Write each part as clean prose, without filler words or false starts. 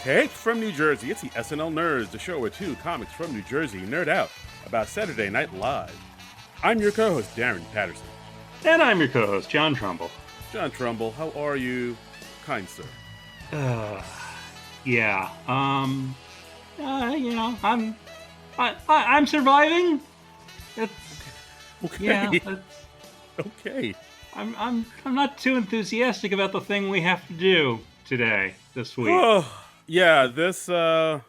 Hey, from New Jersey, it's the SNL Nerds, the show where two comics from New Jersey nerd out about Saturday Night Live. I'm your co-host, Darren Patterson. And I'm your co-host, John Trumbull. John Trumbull, how are you, kind sir? Yeah. I'm surviving. It's Okay. yeah. It's, Okay. I'm not too enthusiastic about the thing we have to do this week. Oh, yeah, this This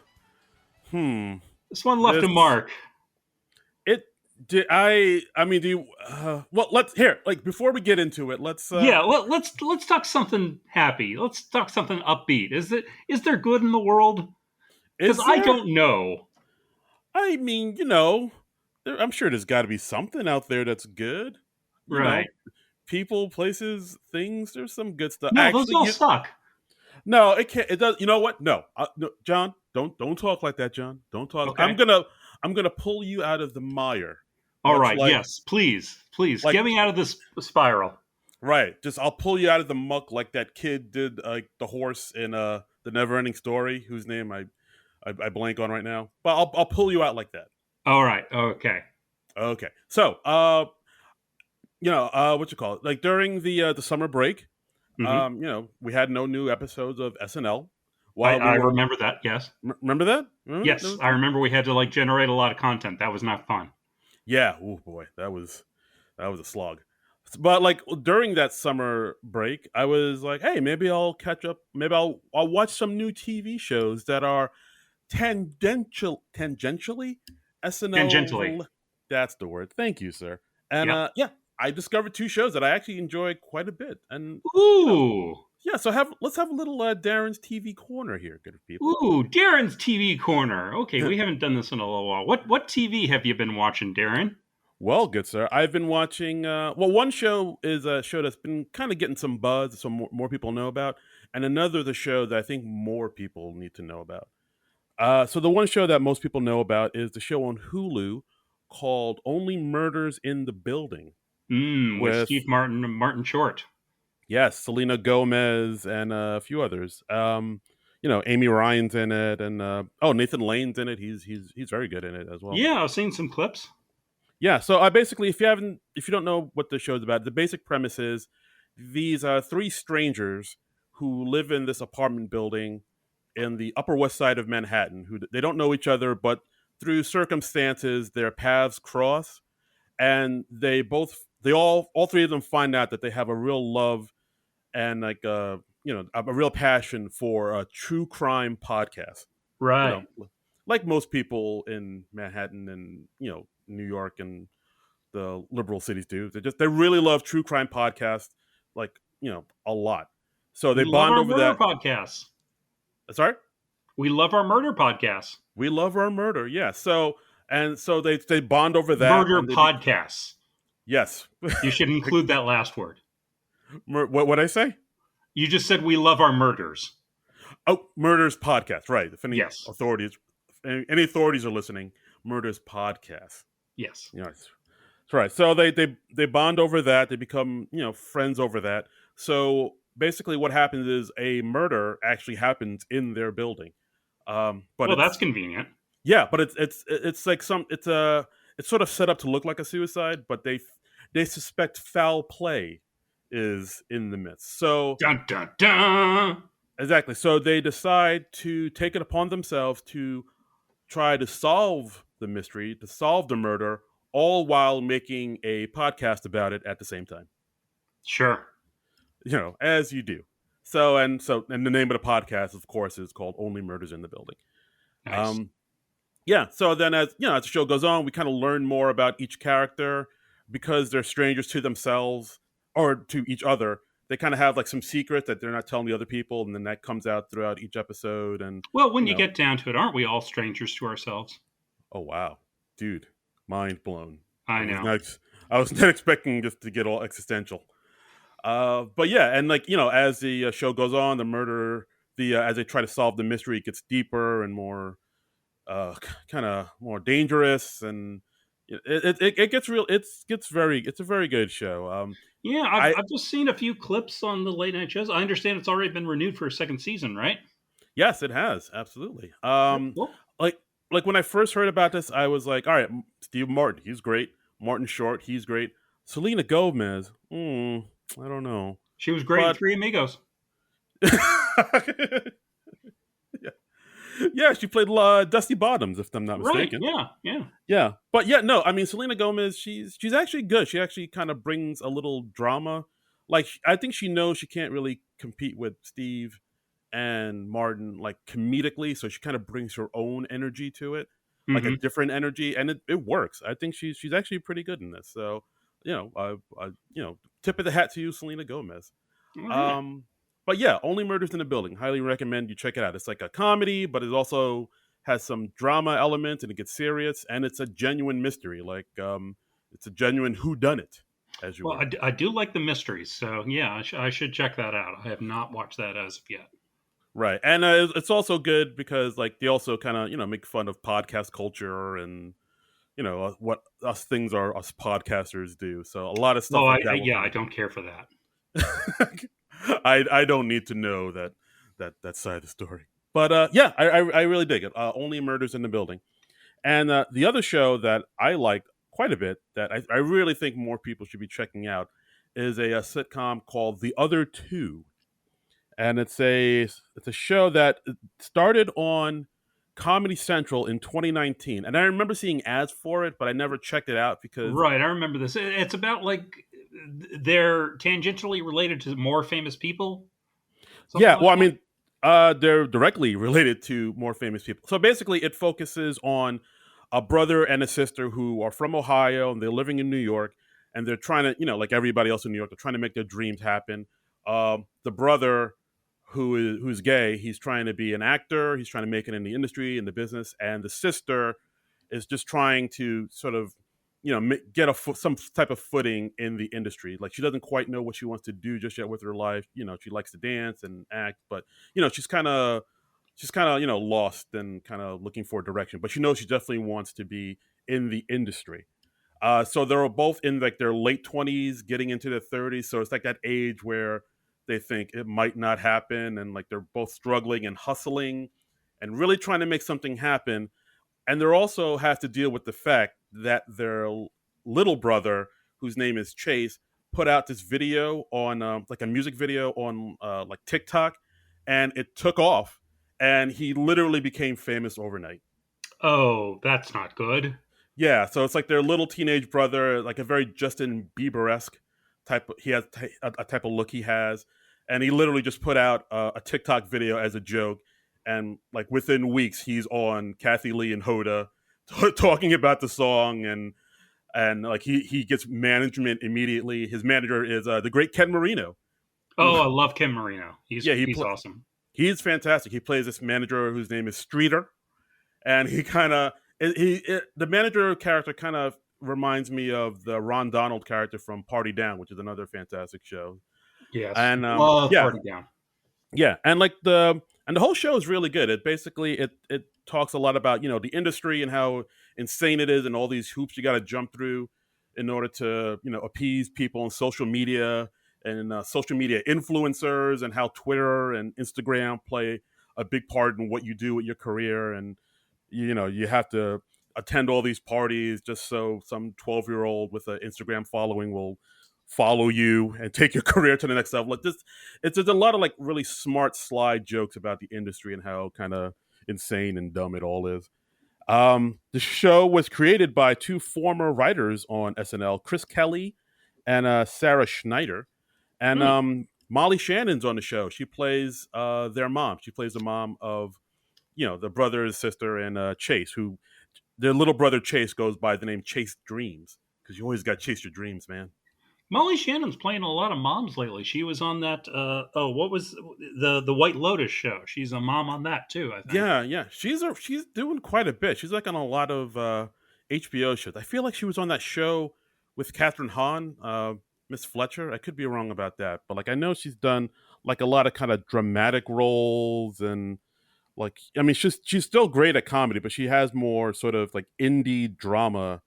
one left a mark. Do you, before we get into it, let's Let's talk something happy. Let's talk something upbeat. Is there good in the world? Because I don't know. I mean, I'm sure there's got to be something out there that's good. Right. People, places, things. There's some good stuff. No, those all suck. No, it can't. It does. You know what? No, John, don't talk like that, John. Don't talk. Okay. I'm gonna pull you out of the mire. All right. Yes, please, get me out of this spiral. Right. I'll pull you out of the muck like that kid did, the horse in the Never-Ending Story, whose name I blank on right now. But I'll pull you out like that. All right. Okay. Okay. So, what you call it? Like during the summer break, we had no new episodes of SNL. I remember that. Yes. Remember that? Yes, I remember we had to generate a lot of content. That was not fun. Yeah. Oh boy, that was a slog. But during that summer break, I was like, hey, maybe I'll catch up. Maybe I'll watch some new TV shows that are tangentially SNL. Tangentially. That's the word. Thank you, sir. And Yep. I discovered two shows that I actually enjoy quite a bit. And ooh, so let's have a little Darren's TV corner here, good people. Ooh, Darren's TV corner. Okay, we haven't done this in a little while. What TV have you been watching, Darren? Well, good sir, I've been watching. One show is a show that's been kind of getting some buzz, so more people know about, and another the show that I think more people need to know about. So the one show that most people know about is the show on Hulu called Only Murders in the Building. With Steve Martin and Martin Short. Yes, Selena Gomez and a few others. Amy Ryan's in it, and Nathan Lane's in it. He's very good in it as well. Yeah, I've seen some clips. Yeah, so I basically, if you don't know what the show's about, the basic premise is these three strangers who live in this apartment building in the Upper West Side of Manhattan, who they don't know each other, but through circumstances their paths cross, and all three of them find out that they have a real love and a real passion for a true crime podcast. Right. Like most people in Manhattan and New York and the liberal cities do. They really love true crime podcasts, a lot. So they bond over that. Podcasts. Sorry? We love our murder podcasts. We love our murder, yeah. So they bond over that. Murder podcasts. Yes. You should include that last word. What'd I say? You just said we love our murders. Oh, Murders Podcast, right. If any authorities are listening, Murders Podcast. Yes. Yes. That's right. So they bond over that. They become, friends over that. So basically what happens is a murder actually happens in their building. That's convenient. Yeah, but it's sort of set up to look like a suicide, but they suspect foul play is in the midst. So dun dun dun. Exactly. So they decide to take it upon themselves to try to solve the mystery, to solve the murder, all while making a podcast about it at the same time. Sure. As you do. So the name of the podcast, of course, is called Only Murders in the Building. Nice. So then as the show goes on, we kind of learn more about each character because they're strangers to themselves or to each other. They kind of have some secrets that they're not telling the other people, and then that comes out throughout each episode. And when you get down to it, aren't we all strangers to ourselves? Oh wow, dude, mind blown. I know. I was not expecting just to get all existential. But yeah, and as the show goes on, the murder, as they try to solve the mystery, it gets deeper and more, kind of more dangerous, and it gets real. It's a very good show. I've just seen a few clips on the late night shows. I understand it's already been renewed for a second season, right? Yes, it has absolutely. Well, Like when I first heard about this, I was like, all right, Steve Martin, he's great. Martin Short, he's great. Selena Gomez, I don't know, she was great in but Three Amigos. yeah, yeah, she played Dusty Bottoms, if I'm not Right? mistaken. Yeah, yeah. Yeah, but yeah, no, I mean Selena Gomez, she's actually good. She actually kind of brings a little drama. Like I think she knows she can't really compete with Steve and Martin like comedically, so she kind of brings her own energy to it, like a Hmm. different energy, and it works. I think she's actually pretty good in this. So tip of the hat to you, Selena Gomez. All right. Um, but yeah, Only Murders in the Building. Highly recommend you check it out. It's like a comedy, but it also has some drama elements, and it gets serious, and it's a genuine mystery. Like it's a genuine who done it, as you Well, will. I do like the mysteries, so yeah, I should check that out. I have not watched that as of yet. Right, and it's also good because like they also kind of make fun of podcast culture and what us things are us podcasters do. So a lot of Oh, stuff like that will yeah, come I up. don't care for that. I don't need to know that side of the story. But yeah, I really dig it. Only Murders in the Building, and the other show that I like quite a bit that I really think more people should be checking out is a sitcom called The Other Two, and it's a show that started on Comedy Central in 2019, and I remember seeing ads for it, but I never checked it out because Right, I remember this. It's about like they're tangentially related to more famous people, something yeah, like well, I that. mean, they're directly related to more famous people. So basically, it focuses on a brother and a sister who are from Ohio and they're living in New York, and they're trying to, like everybody else in New York, they're trying to make their dreams happen. The brother, who's gay, he's trying to be an actor. He's trying to make it in the industry, in the business, and the sister is just trying to sort of get some type of footing in the industry. Like she doesn't quite know what she wants to do just yet with her life. She likes to dance and act, but she's kind of lost and kind of looking for direction, but she knows she definitely wants to be in the industry. So they're both in like their late 20s getting into their 30s, so it's like that age where they think it might not happen, and like they're both struggling and hustling and really trying to make something happen. And they also have to deal with the fact that their little brother, whose name is Chase, put out this video on like a music video on like TikTok, and it took off, and he literally became famous overnight. Oh, that's not good. Yeah, so it's like their little teenage brother, like a very Justin Bieber esque type. He has a type of look he has, and he literally just put out a TikTok video as a joke, and like within weeks, he's on Kathy Lee and Hoda talking about the song, and like he gets management immediately. His manager is the great Ken Marino, who Oh, I love Kim Marino. yeah He's awesome. he's fantastic. He plays this manager whose name is Streeter, and he kind of the manager character kind of reminds me of the Ron Donald character from Party Down, which is another fantastic show. Yes, And love yeah, Party Down. yeah, and like the whole show is really good. It basically it talks a lot about the industry and how insane it is and all these hoops you got to jump through in order to appease people on social media and social media influencers, and how Twitter and Instagram play a big part in what you do with your career. And you have to attend all these parties just so some 12-year-old with an Instagram following will follow you and take your career to the next level. Like this, it's there's a lot of like really smart slide jokes about the industry and how kind of insane and dumb it all is. The show was created by two former writers on SNL, Chris Kelly and Sarah Schneider. And Hmm. Molly Shannon's on the show. She plays their mom. She plays the mom of the brother and sister, and Chase, who their little brother Chase goes by the name Chase Dreams, because you always got to chase your dreams, man. Molly Shannon's playing a lot of moms lately. She was on that. What was the White Lotus show? She's a mom on that too, I think. Yeah, yeah, she's doing quite a bit. She's like on a lot of HBO shows. I feel like she was on that show with Catherine Hahn, Miss Fletcher. I could be wrong about that, but like I know she's done like a lot of kind of dramatic roles. And like I mean she's still great at comedy, but she has more sort of like indie drama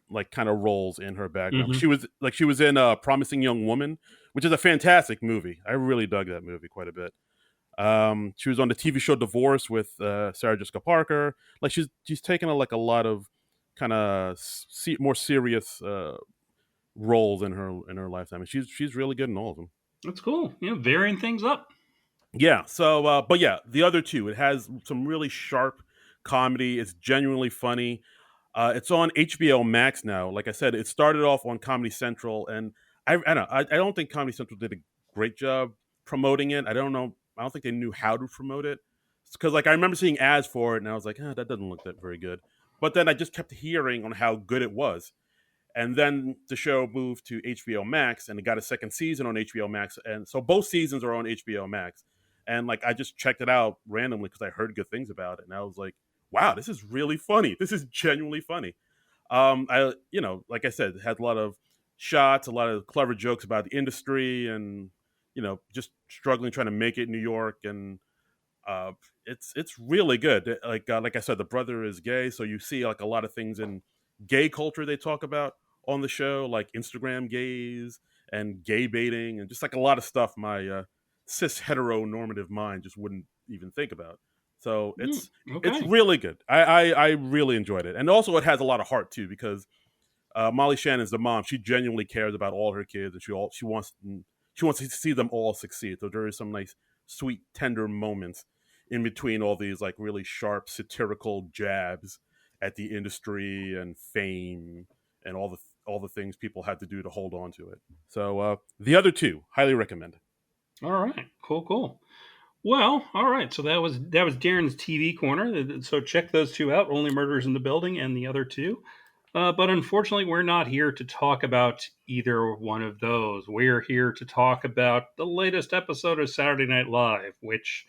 like kind of roles in her background. Hmm. She was in Promising Young Woman, which is a fantastic movie. I really dug that movie quite a bit. She was on the TV show Divorce with Sarah Jessica Parker. Like she's taken a lot of kind of more serious roles in her lifetime, and she's really good in all of them. That's cool. Varying things up. Yeah. So, but yeah, the other two, it has some really sharp comedy. It's genuinely funny. It's on HBO Max now. Like I said, it started off on Comedy Central, and I don't think Comedy Central did a great job promoting it. I don't know. I don't think they knew how to promote it because, like, I remember seeing ads for it, and I was like, that doesn't look that very good. But then I just kept hearing on how good it was, and then the show moved to HBO Max, and it got a second season on HBO Max, and so both seasons are on HBO Max. And like I just checked it out randomly because I heard good things about it, and I was like, "Wow, this is really funny. This is genuinely funny." I like I said, it had a lot of shots, a lot of clever jokes about the industry, and just struggling trying to make it in New York, and uh, it's really good. Like I said, the brother is gay, so you see like a lot of things in gay culture they talk about on the show, like Instagram gays and gay baiting, and just like a lot of stuff my cis heteronormative mind just wouldn't even think about. So it's Okay. really good. I really enjoyed it, and also it has a lot of heart too because Molly Shannon's the mom. She genuinely cares about all her kids, and she wants to see them all succeed. So there is some nice, sweet, tender moments in between all these like really sharp satirical jabs at the industry and fame and all the things people had to do to hold on to it. So the other two, highly recommend. All right. Cool. Cool. Well, all right. So that was Darren's TV corner. So check those two out: Only Murders in the Building and the other two. But unfortunately, we're not here to talk about either one of those. We're here to talk about the latest episode of Saturday Night Live, which,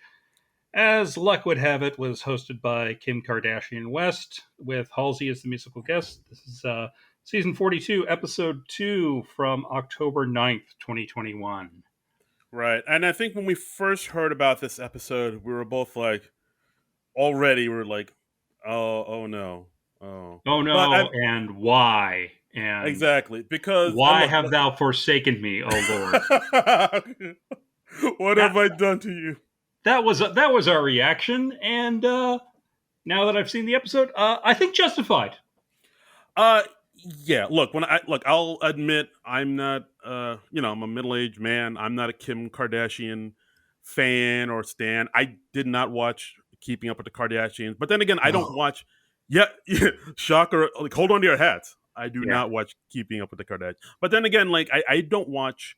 as luck would have it, was hosted by Kim Kardashian West with Halsey as the musical guest. This is season 42, episode 2 from October 9th, 2021. Right, and I think when we first heard about this episode, we were both like, already we were like, oh no, oh. Oh But no, and why? And exactly because why look, have thou forsaken me, O Lord? what That have I done to you? that was our reaction, and now that I've seen the episode, I think justified. Uh, yeah. Look, I'll admit I'm not. I'm a middle aged man. I'm not a Kim Kardashian fan or stan. I did not watch Keeping Up with the Kardashians, but then again, I don't Oh, watch. Yeah, shocker. Like, hold on to your hats. I do yeah, not watch Keeping Up with the Kardashians. But then again, like I don't watch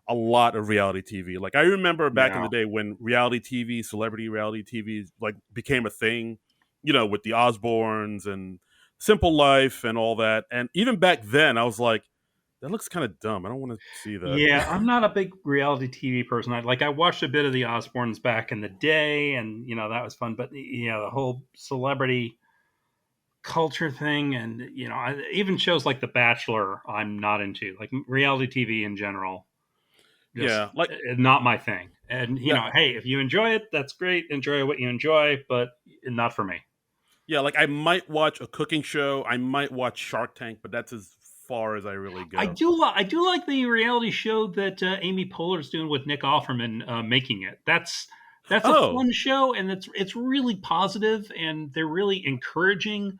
a lot of reality TV. Like I remember back in the no, day when reality TV, celebrity reality TV, like became a thing. With the Osbournes and Simple Life and all that. And even back then, I was like, that looks kind of dumb. I don't want to see that. yeah. I'm not a big reality TV person. I watched a bit of the Osbournes back in the day, and that was fun. But the whole celebrity culture thing, and even shows like The Bachelor, I'm not into. Like reality TV in general, just Yeah, like not my thing. And that. hey, if you enjoy it, that's great. Enjoy what you enjoy, but not for me. Yeah, like I might watch a cooking show. I might watch Shark Tank, but that's as far as I really I go. do. I do like the reality show that Amy Poehler's doing with Nick Offerman, making it. That's a Oh, fun show, and it's really positive, and they're really encouraging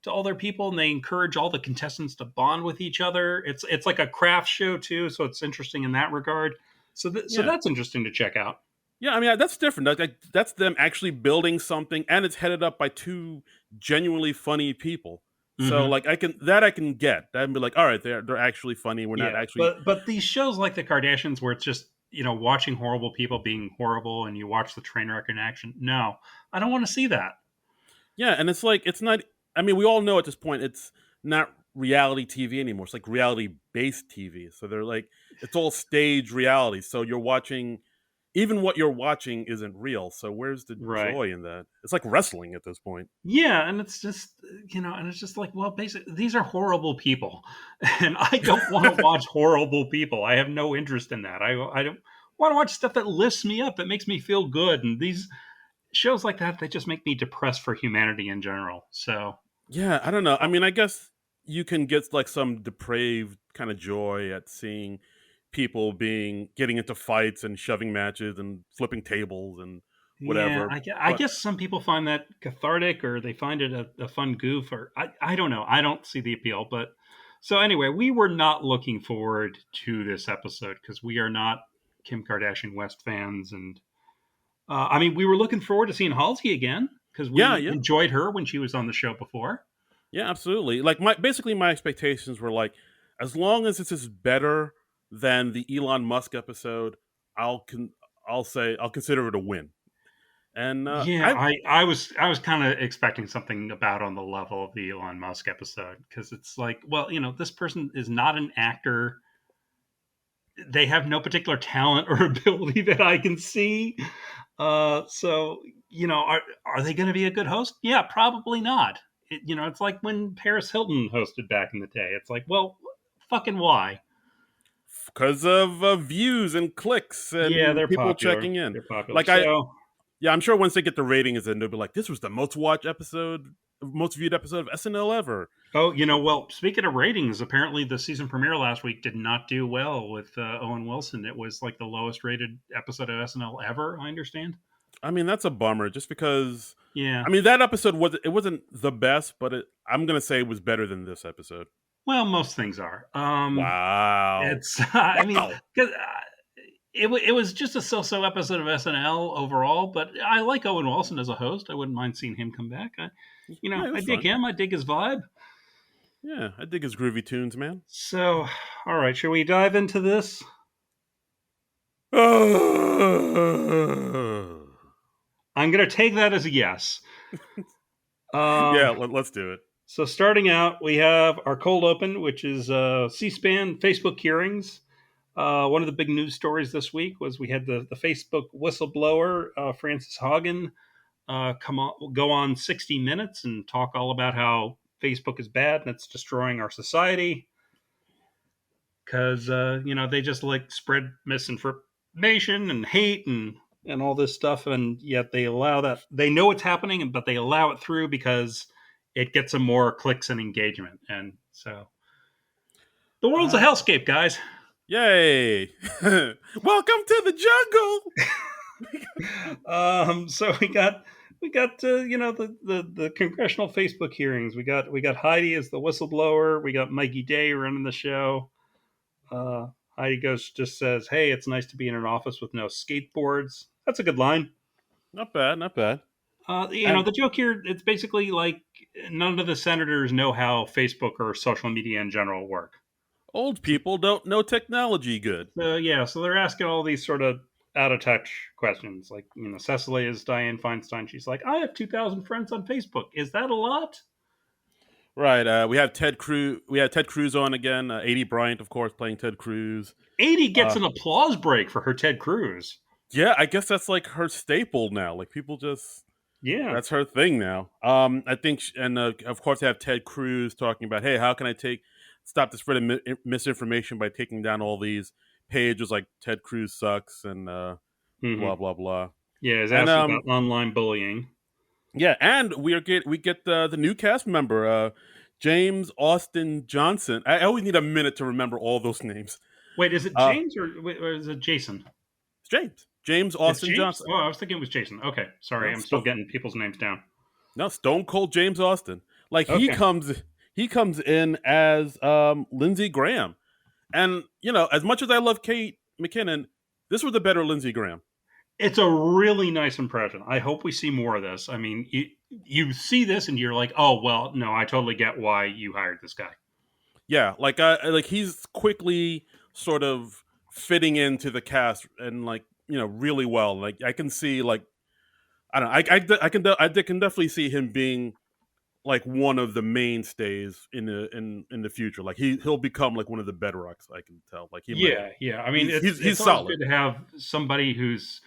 to all their people, and they encourage all the contestants to bond with each other. It's like a craft show too, so it's interesting in that regard. So yeah. that's interesting to check out. Yeah, I mean that's different. That's them actually building something, and it's headed up by two genuinely funny people. So Hmm. like I can get that and be like, all right, they're actually funny. We're not Yeah, actually. but these shows like the Kardashians, where it's just watching horrible people being horrible, and you watch the train wreck in action. No, I don't want to see that. Yeah, and it's like it's not. I mean, we all know at this point it's not reality TV anymore. It's like reality based TV. So they're like it's all stage reality. So you're watching. Even what you're watching isn't real. So where's the Right. joy in that? It's like wrestling at this point. Yeah, and it's just and it's just like, well, basically, these are horrible people, and I don't want to watch horrible people. I have no interest in that. I don't want to watch stuff that lifts me up, that makes me feel good, and these shows like that, they just make me depressed for humanity in general. So, Yeah, I don't know. I mean, I guess you can get like some depraved kind of joy at seeing people getting into fights and shoving matches and flipping tables and Yeah, whatever. I But guess some people find that cathartic, or they find it a fun goof, or I don't know. I don't see the appeal. But so anyway, we were not looking forward to this episode because we are not Kim Kardashian West fans, and I mean, we were looking forward to seeing Halsey again because yeah, we yeah, enjoyed her when she was on the show before. yeah, absolutely. Like my expectations were like, as long as this is better than the Elon Musk episode, I'll con- I'll say I'll consider it a win. And Yeah, I was kind of expecting something about on the level of the Elon Musk episode because it's like, well, this person is not an actor. They have no particular talent or ability that I can see. So are they going to be a good host? Yeah, probably not. It's like when Paris Hilton hosted back in the day. It's like, well, fucking why? because of views and clicks Yeah, and they're people popular. checking in, They're popular. like I So, yeah, I'm sure once they get the ratings, and they'll be like, "This was the most viewed episode of SNL ever." oh, well, speaking of ratings, apparently the season premiere last week did not do well with Owen Wilson. It was like the lowest rated episode of SNL ever, I understand. I mean, that's a bummer, just because. Yeah. I mean, that episode wasn't the best, but I'm gonna say it was better than this episode. Well, most things are. Wow, It's, I mean, wow. 'cause, it was just a so-so episode of SNL overall, but I like Owen Wilson as a host. I wouldn't mind seeing him come back. Yeah, it I was dig fun. him. I dig his vibe. Yeah, I dig his groovy tunes, man. So, all right, shall we dive into this? I'm going to take that as a yes. Yeah, Um, let's do it. so, starting out, we have our cold open, which is C-SPAN Facebook hearings. One of the big news stories this week was we had the Facebook whistleblower, Frances Haugen, go on 60 Minutes and talk all about how Facebook is bad and it's destroying our society because they just like spread misinformation and hate and all this stuff, and yet they allow that. They know it's happening, but they allow it through because it gets them more clicks and engagement, and so the world's a Uh, hellscape, guys. Yay! Welcome to the jungle. So we got the congressional Facebook hearings. We got Heidi as the whistleblower. We got Mikey Day running the show. Uh, Heidi just says, "Hey, it's nice to be in an office with no skateboards." That's a good line. Not bad, not bad. The And joke here, it's basically like none of the senators know how Facebook or social media in general work. old people don't know technology good. So yeah, so they're asking all these sort of out of touch questions. Like, Cecily is Diane Feinstein. She's like, I have 2,000 friends on Facebook. Is that a lot? Right. We had Ted Cruz. We had Ted Cruz on again. 80 Bryant, of course, playing Ted Cruz. 80 gets Uh, an applause break for her Ted Cruz. yeah, I guess that's like her staple now. Like people just Yeah. that's her thing now. I think, and of course, they have Ted Cruz talking about, hey, how can I stop the spread of misinformation by taking down all these pages like Ted Cruz sucks and Hmm. blah blah blah. Yeah, is And asking about online bullying. yeah, and we get the new cast member, James Austin Johnson. I always need a minute to remember all those names. Wait, is it Uh, James or is it Jason? it's James It's Austin James? Johnson. Oh, I was thinking it was Jason. Okay, sorry. No, I'm still getting people's names down. no, Stone Cold James Austin. Like Okay. he comes in as Lindsey Graham, and as much as I love Kate McKinnon, this was a better Lindsey Graham. It's a really nice impression. I hope we see more of this. I mean, you see this and you're like, oh well, no, I totally get why you hired this guy. Yeah, like he's quickly sort of fitting into the cast and like really well. Like I can see like I don't know, I can definitely see him being like one of the mainstays in the future. Like he'll become like one of the bedrocks. I can tell. Like he might. Yeah, yeah. I mean, He's it's always solid. good to have somebody who's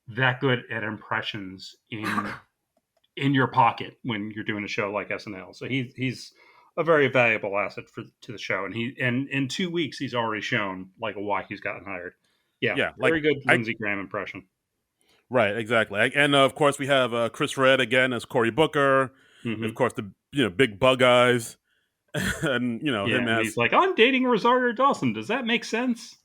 that good at impressions in your pocket when you're doing a show like SNL. So he's a very valuable asset to the show, and in 2 weeks he's already shown like why he's gotten hired. Yeah, Yeah, like very good I Lindsey Graham impression. right exactly. And of course we have Chris Red again as Cory Booker. Of Hmm. course the big bug eyes, and Yeah, him and he's as like, I'm dating Rosario Dawson. Does that make sense?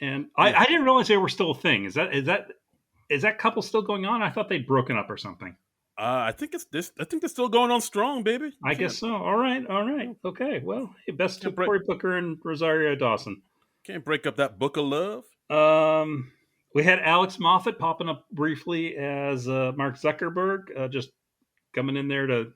And Yeah. I didn't realize they were still a thing. Is that couple still going on? I thought they'd broken up or something. I think it's this. I think they're still going on strong, baby. I guess so. All right, all right, You okay. Well, hey, best to can't break Cory Booker and Rosario Dawson. can't break up that book of love. Um, we had Alex Moffat popping up briefly as Mark Zuckerberg, just coming in there to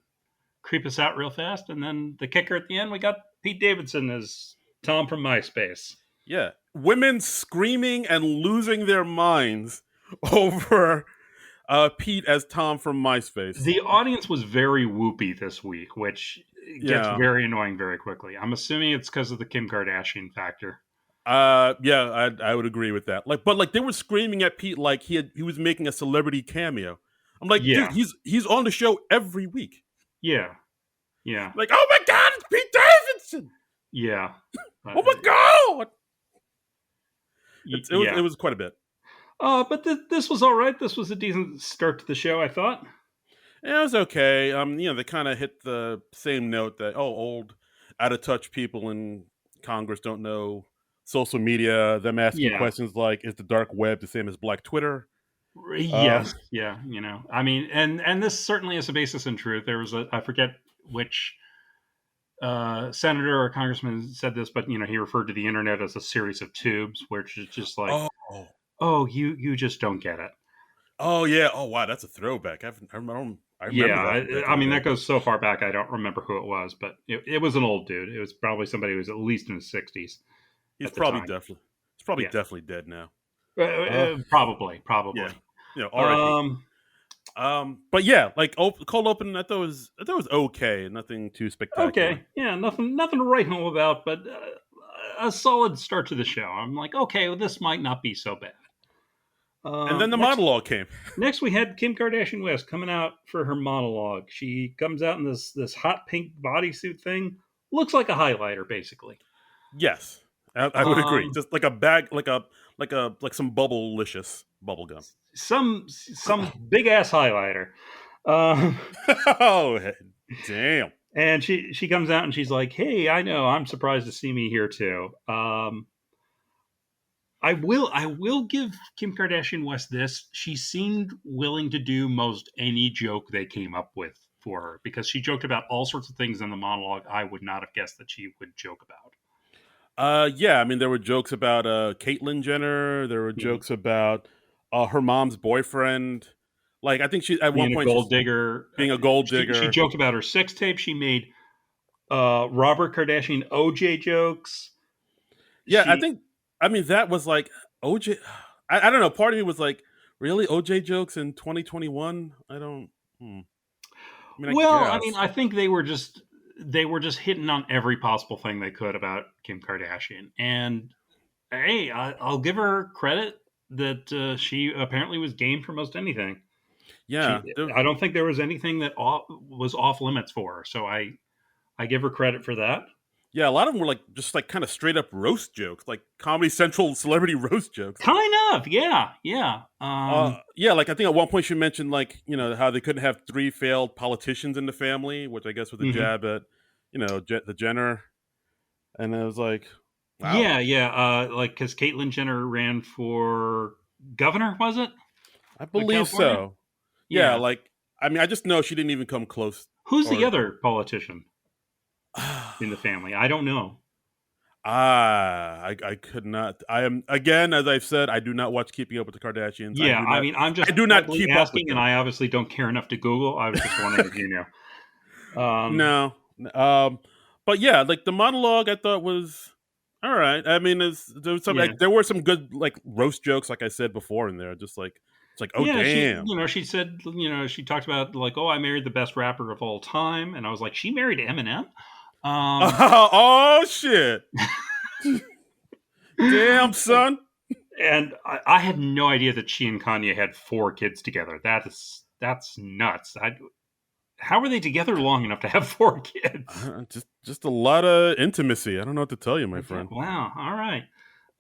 creep us out real fast, and then the kicker at the end, we got Pete Davidson as Tom from MySpace. Yeah, women screaming and losing their minds over Pete as Tom from MySpace. The audience was very whoopy this week, which gets Yeah. very annoying very quickly. I'm assuming it's because of the Kim Kardashian factor. Yeah, I would agree with that. Like, but like they were screaming at Pete like he was making a celebrity cameo. I'm like, dude, Yeah, he's on the show every week. yeah, yeah, Like, oh my god, it's Pete Davidson. yeah. Oh my god, Yeah. it was quite a bit. But this was all right. This was a decent start to the show, I thought. Yeah, it was okay. They kind of hit the same note that old, out of touch people in Congress don't know social media. Them asking Yeah. questions like, "Is the dark web the same as Black Twitter?" Yes. Um, Yeah. I mean, and this certainly is a basis in truth. There was I forget which senator or congressman said this, but he referred to the internet as a series of tubes, which is just like, oh, oh, you just don't get it. oh yeah. Oh wow, that's a throwback. I remember Yeah, that from back I in the mean day. that goes so far back I don't remember who it was, but it was an old dude. It was probably somebody who was at least in his 60s He's at the probably time. definitely he's probably Yeah, definitely dead now. Uh, probably, yeah, probably. R.I.P. Um, But yeah, like cold open, I thought it was okay, nothing too spectacular. okay, yeah, nothing to write home about, but a solid start to the show. I'm like, okay, well, this might not be so bad. And then the Next, monologue came. next we had Kim Kardashian West coming out for her monologue. She comes out in this hot pink bodysuit thing. Looks like a highlighter, basically. Yes, I would agree. Um, Just like a bag, like some bubble-licious bubble gum. some big ass highlighter. Um, Oh, damn. and she comes out and she's like, "Hey, I know. I'm surprised to see me here too." I will give Kim Kardashian West this. She seemed willing to do most any joke they came up with for her because she joked about all sorts of things in the monologue I would not have guessed that she would joke about. Yeah. I mean, there were jokes about Caitlyn Jenner. There were Mhm. jokes about her mom's boyfriend. Like, I think she at one Being a point gold she's digger, being a gold she digger. joked about her sex tape. She made Robert Kardashian OJ jokes. Yeah, I She think. I mean, that was like OJ. I don't know. Part of me was like, really OJ jokes in 2021. I don't. I mean, I Well, I mean, guess. I think they were just hitting on every possible thing they could about Kim Kardashian. And hey, I'll give her credit that she apparently was game for most anything. Yeah, I don't think there was anything that was off limits for her. So I give her credit for that. yeah. A lot of them were like just like kind of straight up roast jokes, like Comedy Central celebrity roast jokes. Kind of, yeah, yeah. Yeah, like I think at one point she mentioned like how they couldn't have three failed politicians in the family, which I guess was a Mhm. jab at the Jenner, and it was like, wow, Yeah, yeah. Like because Caitlyn Jenner ran for governor, was it I of believe California? so. Yeah, Yeah. like I mean, I just know she didn't even come close, Who's the or other politician in the family? I don't know. I could not. I am again, as I've said, I do not watch Keeping Up with the Kardashians. Yeah, I mean, I'm I just do not idly keep up with asking, and them. I obviously don't care enough to Google. I was just wondering if you know. No, but yeah, like the monologue, I thought was all right. I mean, there was some Yeah, like there were some good like roast jokes, like I said before in there. Just like it's like, oh yeah. She, damn, she said, she talked about like, oh, I married the best rapper of all time, and I was like, she married Eminem. Um, oh shit, damn son. and I had no idea that she and Kanye had 4 kids together. That's nuts. How were they together long enough to have 4 kids? Just a lot of intimacy. I don't know what to tell you, my Okay, friend. wow. All right.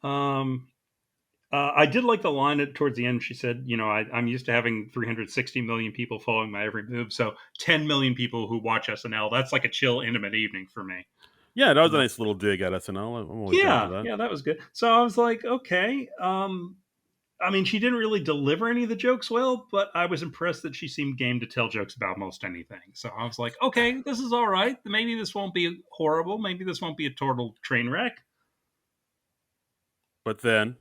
Um, I did like the line towards the end. She said, I'm used to having 360 million people following my every move. So 10 million people who watch SNL, that's like a chill, intimate evening for me. Yeah, that was a nice little dig at SNL. I'm always down for Yeah, that. yeah, that was good. So I was like, okay. I mean, she didn't really deliver any of the jokes well, but I was impressed that she seemed game to tell jokes about most anything. So I was like, okay, this is all right. Maybe this won't be horrible. Maybe this won't be a total train wreck. But then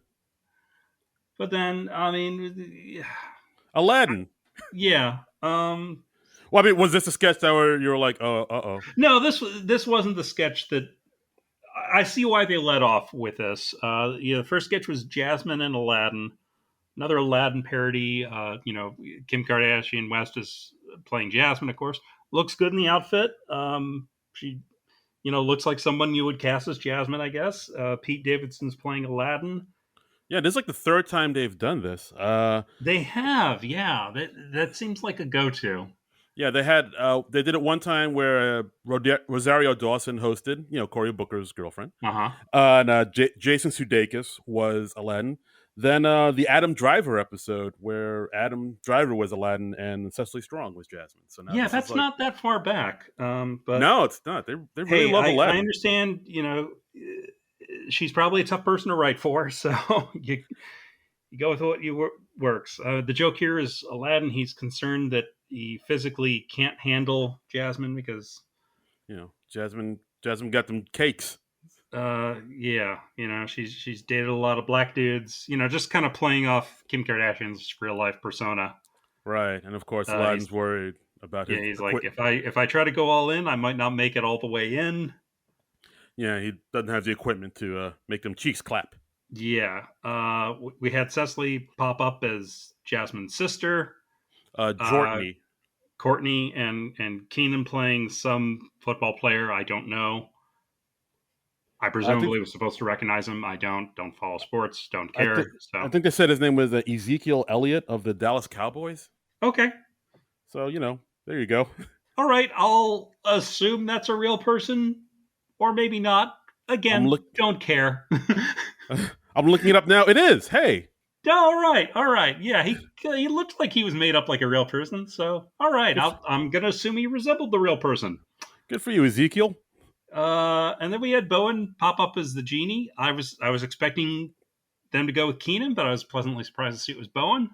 But then, I mean, Aladdin. yeah. Well, I mean, was this a sketch that where you were like, oh, uh-oh? No, this wasn't the sketch that I see why they let off with this. The first sketch was Jasmine and Aladdin, another Aladdin parody. Kim Kardashian West is playing Jasmine, of course. Looks good in the outfit. She, looks like someone you would cast as Jasmine, I guess. Pete Davidson's playing Aladdin. Yeah, this is like the third time they've done this. They have, yeah. That seems like a go-to. Yeah, they did it one time where Rosario Dawson hosted, Cory Booker's girlfriend, Uh huh. and Jason Sudeikis was Aladdin. Then the Adam Driver episode where Adam Driver was Aladdin and Cecily Strong was Jasmine. So now Yeah, this is that's like, not that far back. But no, it's not. They really hey, love I Aladdin. understand. She's probably a tough person to write for, so you go with what works. The joke here is Aladdin. He's concerned that he physically can't handle Jasmine because, Jasmine got them cakes, yeah, she's dated a lot of black dudes. Just kind of playing off Kim Kardashian's real life persona. right? And of course, He's Aladdin's worried about Yeah, his he's like, equip. if I try to go all in, I might not make it all the way in. Yeah, he doesn't have the equipment to make them cheeks clap. Yeah. We had Cecily pop up as Jasmine's sister. Uh, Jortney. Courtney and Keenan playing some football player. I don't know. I I think presumably was supposed to recognize him. I don't follow sports. Don't I think care. So I think they said his name was Ezekiel Elliott of the Dallas Cowboys. okay, So there you go. all right. I'll assume that's a real person, or maybe not. I'm Again, look don't care. I'm looking it up now. It is. Hey, All right. Yeah, he looked like he was made up like a real person. So, all right, good, I'm gonna assume he resembled the real person. good for you, Ezekiel. And then we had Bowen pop up as the genie. I was expecting them to go with Keenan, but I was pleasantly surprised to see it was Bowen.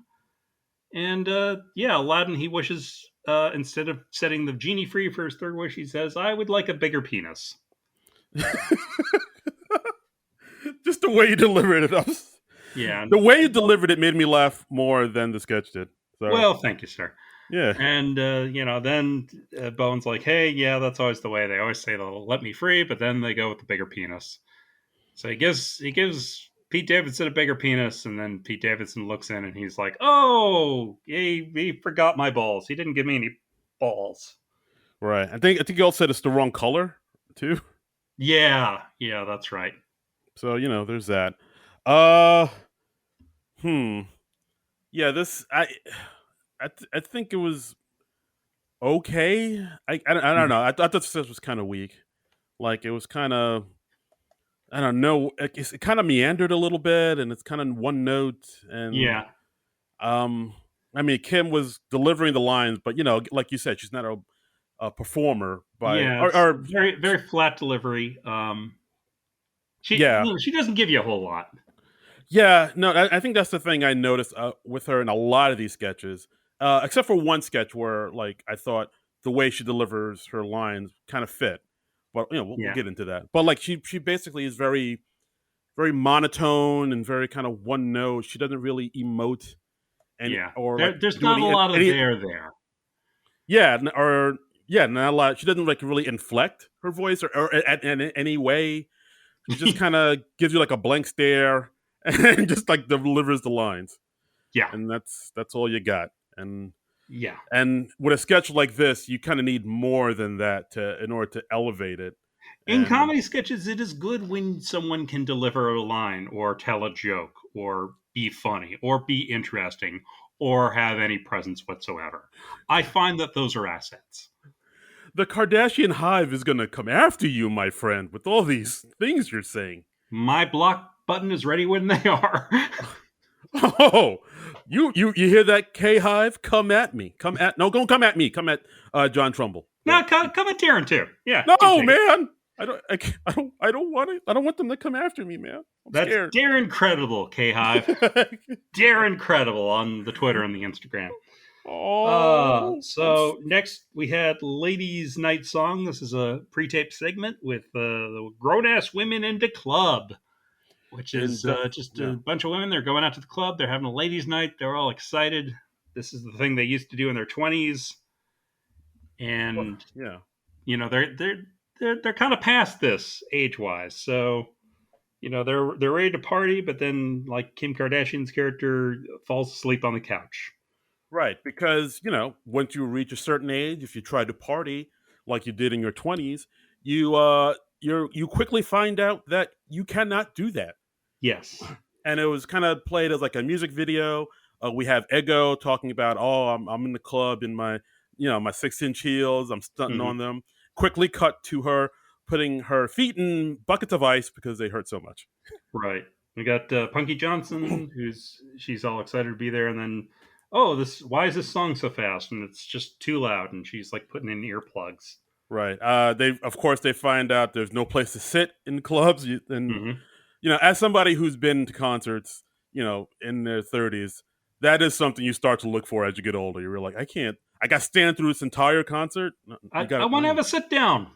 And yeah, Aladdin, he wishes instead of setting the genie free for his third wish, he says, "I would like a bigger penis." Just the way you delivered it. Yeah. The way you delivered it made me laugh more than the sketch did. So Well, thank you, sir. yeah, And then Bowen's like, "Hey, yeah, that's always the way. They always say they'll let me free, but then they go with the bigger penis." So he gives Pete Davidson a bigger penis, and then Pete Davidson looks in and he's like, "Oh, he forgot my balls. He didn't give me any balls." right. I think you all said it's the wrong color too. Yeah, that's right. So there's that. Uh, hmm. Yeah, this I think it was okay. I don't know. I thought this was kind of weak. Like it was kind of I don't know. It kind of meandered a little bit, and it's kind of one note. And Yeah, um, I mean, Kim was delivering the lines, but like you said, she's not a performer by yeah, it's or very very flat delivery. She yeah, she doesn't give you a whole lot. yeah. No, I think that's the thing I noticed with her in a lot of these sketches, except for one sketch where like I thought the way she delivers her lines kind of fit. But we'll Yeah, get into that. But like she basically is very very monotone and very kind of one note. She doesn't really emote and yeah. or like There's do not a lot of any there. yeah or yeah not a lot. She doesn't like really inflect her voice or in any way. She just kind of gives you like a blank stare and just like delivers the lines, Yeah, and that's all you got. And yeah. and with a sketch like this, you kind of need more than that in order to elevate it. In And comedy sketches, it is good when someone can deliver a line or tell a joke or be funny or be interesting or have any presence whatsoever. I find that those are assets. the Kardashian hive is going to come after you, my friend, with all these things you're saying. My block button is ready when they are. Oh, you hear that, K hive? Come at me. Don't come at me. Come at John Trumbull. Now, come at Darren too. Yeah, you No, take it. man. I don't want it. I don't want them to come after me, man. I'm That's scared. Darren Credible, K Hive. Darren Credible on the Twitter and the Instagram. Oh, So next we had Ladies Night Song. This is a pre-tape segment with the grown-ass women into club, which is and just yeah, a bunch of women. They're going out to the club. They're having a ladies' night. They're all excited. This is the thing they used to do in their 20s, well, and yeah. they're kind of past this age-wise. So they're ready to party, but then like Kim Kardashian's character falls asleep on the couch. Right, because once you reach a certain age, if you try to party like you did in your 20s, you quickly find out that you cannot do that. Yes. And it was kind of played as like a music video. We have Ego talking about, oh, I'm in the club in my my 6-inch heels. I'm stunting Hmm. on them. Quickly cut to her putting her feet in buckets of ice because they hurt so much. Right. We got Punky Johnson, she's all excited to be there, and then this why is this song so fast? And it's just too loud, and she's like putting in earplugs. Right. They of course they find out there's no place to sit in clubs, and Hmm. as somebody who's been to concerts, in their 30s, that is something you start to look for as you get older. You're like, I can't. I got to stand through this entire concert. No, you got I to. want to have a sit down.